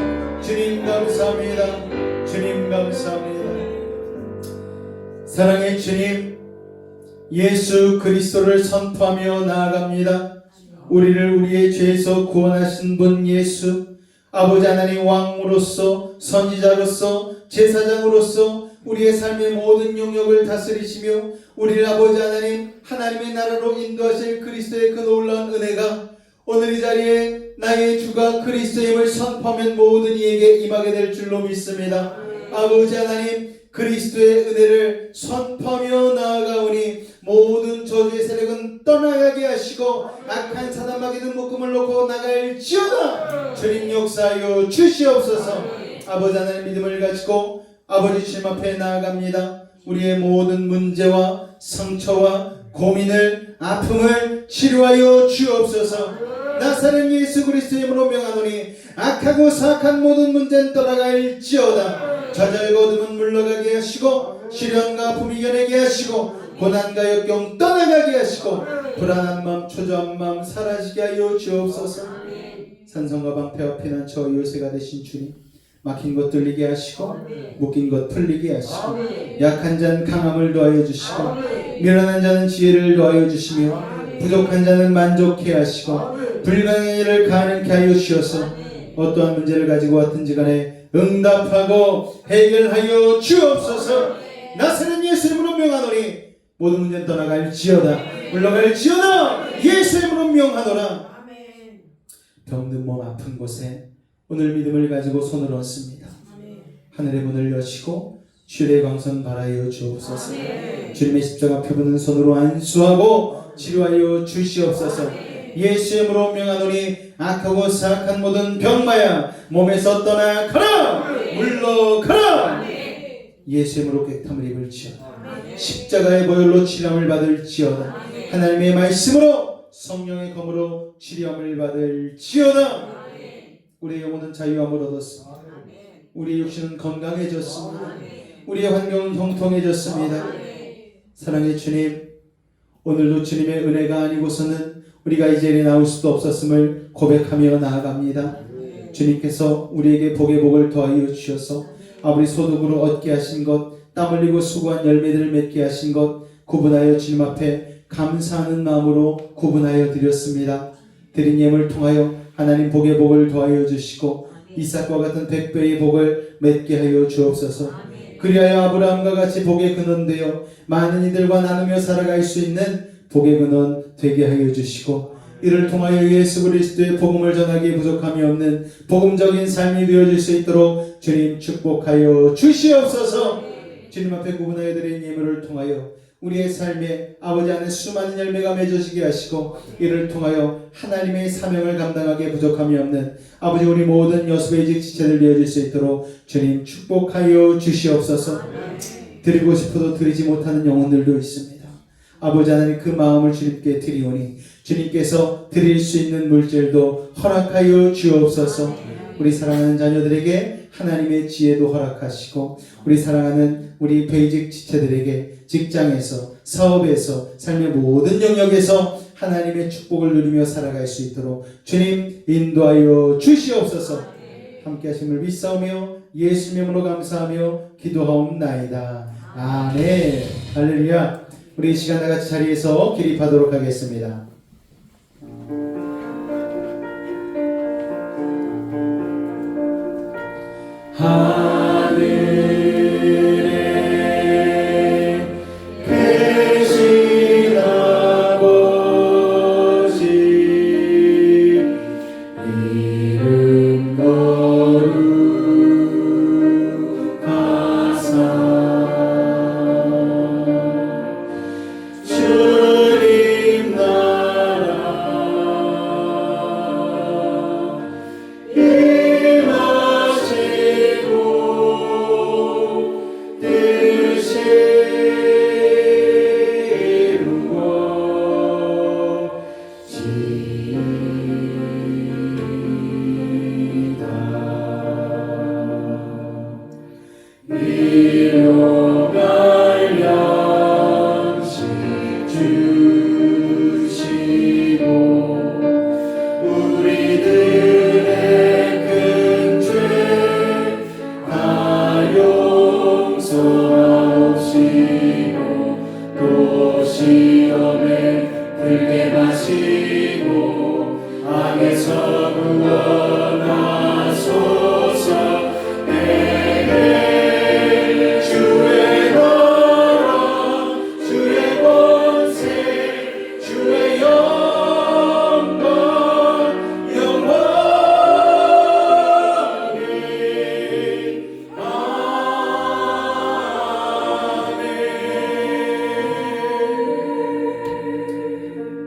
주님 감사합니다. 주님 감사합니다. 사랑의 주님, 예수 그리스도를 선포하며 나아갑니다. 우리를 우리의 죄에서 구원하신 분 예수, 아버지 하나님 왕으로서 선지자로서 제사장으로서 우리의 삶의 모든 영역을 다스리시며 우리를 아버지 하나님 하나님의 나라로 인도하실 그리스도의 그 놀라운 은혜가 오늘 이 자리에 나의 주가 그리스도임을 선포하면 모든 이에게 임하게 될 줄로 믿습니다. 아버지 하나님, 그리스도의 은혜를 선포하며 나아가오니 모든 저주의 세력은 떠나가게 하시고 악한 사단 마귀는 묶음을 놓고 나갈지어다. 주님 역사하여 주시옵소서. 아버지 하나님 믿음을 가지고 아버지 주님 앞에 나아갑니다. 우리의 모든 문제와 상처와 고민을 아픔을 치료하여 주옵소서. 나사렛 예수 그리스도의 이름으로 명하노니 악하고 사악한 모든 문제는 떠나갈지어다. 좌절과 어둠은 물러가게 하시고 시련과 아픔이 이겨내게 하시고 고난과 역경 떠나가게 하시고 불안한 마음 초조한 마음 사라지게 하여 주옵소서. 산성과 방패와 피난처 요새가 되신 주님, 막힌 것 뚫리게 하시고 묶인 것 풀리게 하시고 약한 자는 강함을 더하여 주시고 미련한 자는 지혜를 더하여 주시며 부족한 자는 만족케 하시고 불가능한 일을 가능케 하여 주셔서 어떠한 문제를 가지고 왔든지 간에 응답하고 해결하여 주옵소서. 나사렛 예수 이름으로 명하노니 모든 문제는 떠나갈지어다. 물러갈지어다. 예수 이름으로 명하노라. 병든 몸 아픈 곳에 오늘 믿음을 가지고 손을 얹습니다. 하늘의 문을 여시고 주의 광선 발하여 주옵소서. 주님의 십자가 펴부는 손으로 안수하고 치료하여 주시옵소서. 예수 이름으로 명하노니 악하고 사악한 모든 병마야 몸에서 떠나가라. 물러가라. 예수 이름으로 깨끗함을 입을지어다. 십자가의 보혈로 치료함을 받을지어다. 하나님의 말씀으로 성령의 검으로 치료함을 받을지어다. 우리의 영혼은 자유함을 얻었습니다. 우리의 육신은 건강해졌습니다. 우리의 환경은 형통해졌습니다. 사랑의 주님, 오늘도 주님의 은혜가 아니고서는 우리가 이 자리에 나올 수도 없었음을 고백하며 나아갑니다. 주님께서 우리에게 복의 복을 더하여 주셔서 아버지 소득으로 얻게 하신 것, 땀 흘리고 수고한 열매들을 맺게 하신 것 구분하여 주님 앞에 감사하는 마음으로 구분하여 드렸습니다. 드린 예물 통하여 하나님 복의 복을 더하여 주시고 이삭과 같은 100배의 복을 맺게 하여 주옵소서. 그리하여 아브라함과 같이 복의 근원 되어 많은 이들과 나누며 살아갈 수 있는 복의 근원 되게 하여 주시고 이를 통하여 예수 그리스도의 복음을 전하기에 부족함이 없는 복음적인 삶이 되어질 수 있도록 주님 축복하여 주시옵소서. 주님 앞에 구분하여 드린 예물을 통하여 우리의 삶에 아버지 안에 수많은 열매가 맺어지게 하시고 이를 통하여 하나님의 사명을 감당하기에 부족함이 없는 아버지 우리 모든 여수배직 지체들 되어질 수 있도록 주님 축복하여 주시옵소서. 드리고 싶어도 드리지 못하는 영혼들도 있습니다. 아버지 하나님 그 마음을 주님께 드리오니 주님께서 드릴 수 있는 물질도 허락하여 주옵소서. 우리 사랑하는 자녀들에게 하나님의 지혜도 허락하시고 우리 사랑하는 우리 베이직 지체들에게 직장에서 사업에서 삶의 모든 영역에서 하나님의 축복을 누리며 살아갈 수 있도록 주님 인도하여 주시옵소서. 함께 하심을 믿사오며 예수 이름으로 감사하며 기도하옵나이다. 아멘. 할렐루야. 우리 이 시간 다같이 자리에서 기립하도록 하겠습니다. 하늘에 계신 아버지 이름 거룩하사 주님 나라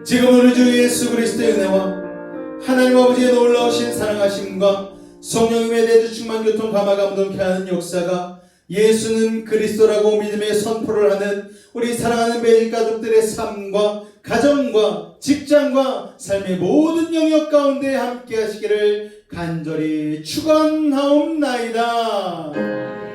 지금 우리 주 예수 그리스도의 은혜와 하나님 아버지의 놀라우신 사랑하심과 성령님의 내주 충만 교통 감화 감동케 하는 역사가 예수는 그리스도라고 믿음의 선포를 하는 우리 사랑하는 매일 가족들의 삶과 가정과 직장과 삶의 모든 영역 가운데 함께 하시기를 간절히 축원하옵나이다.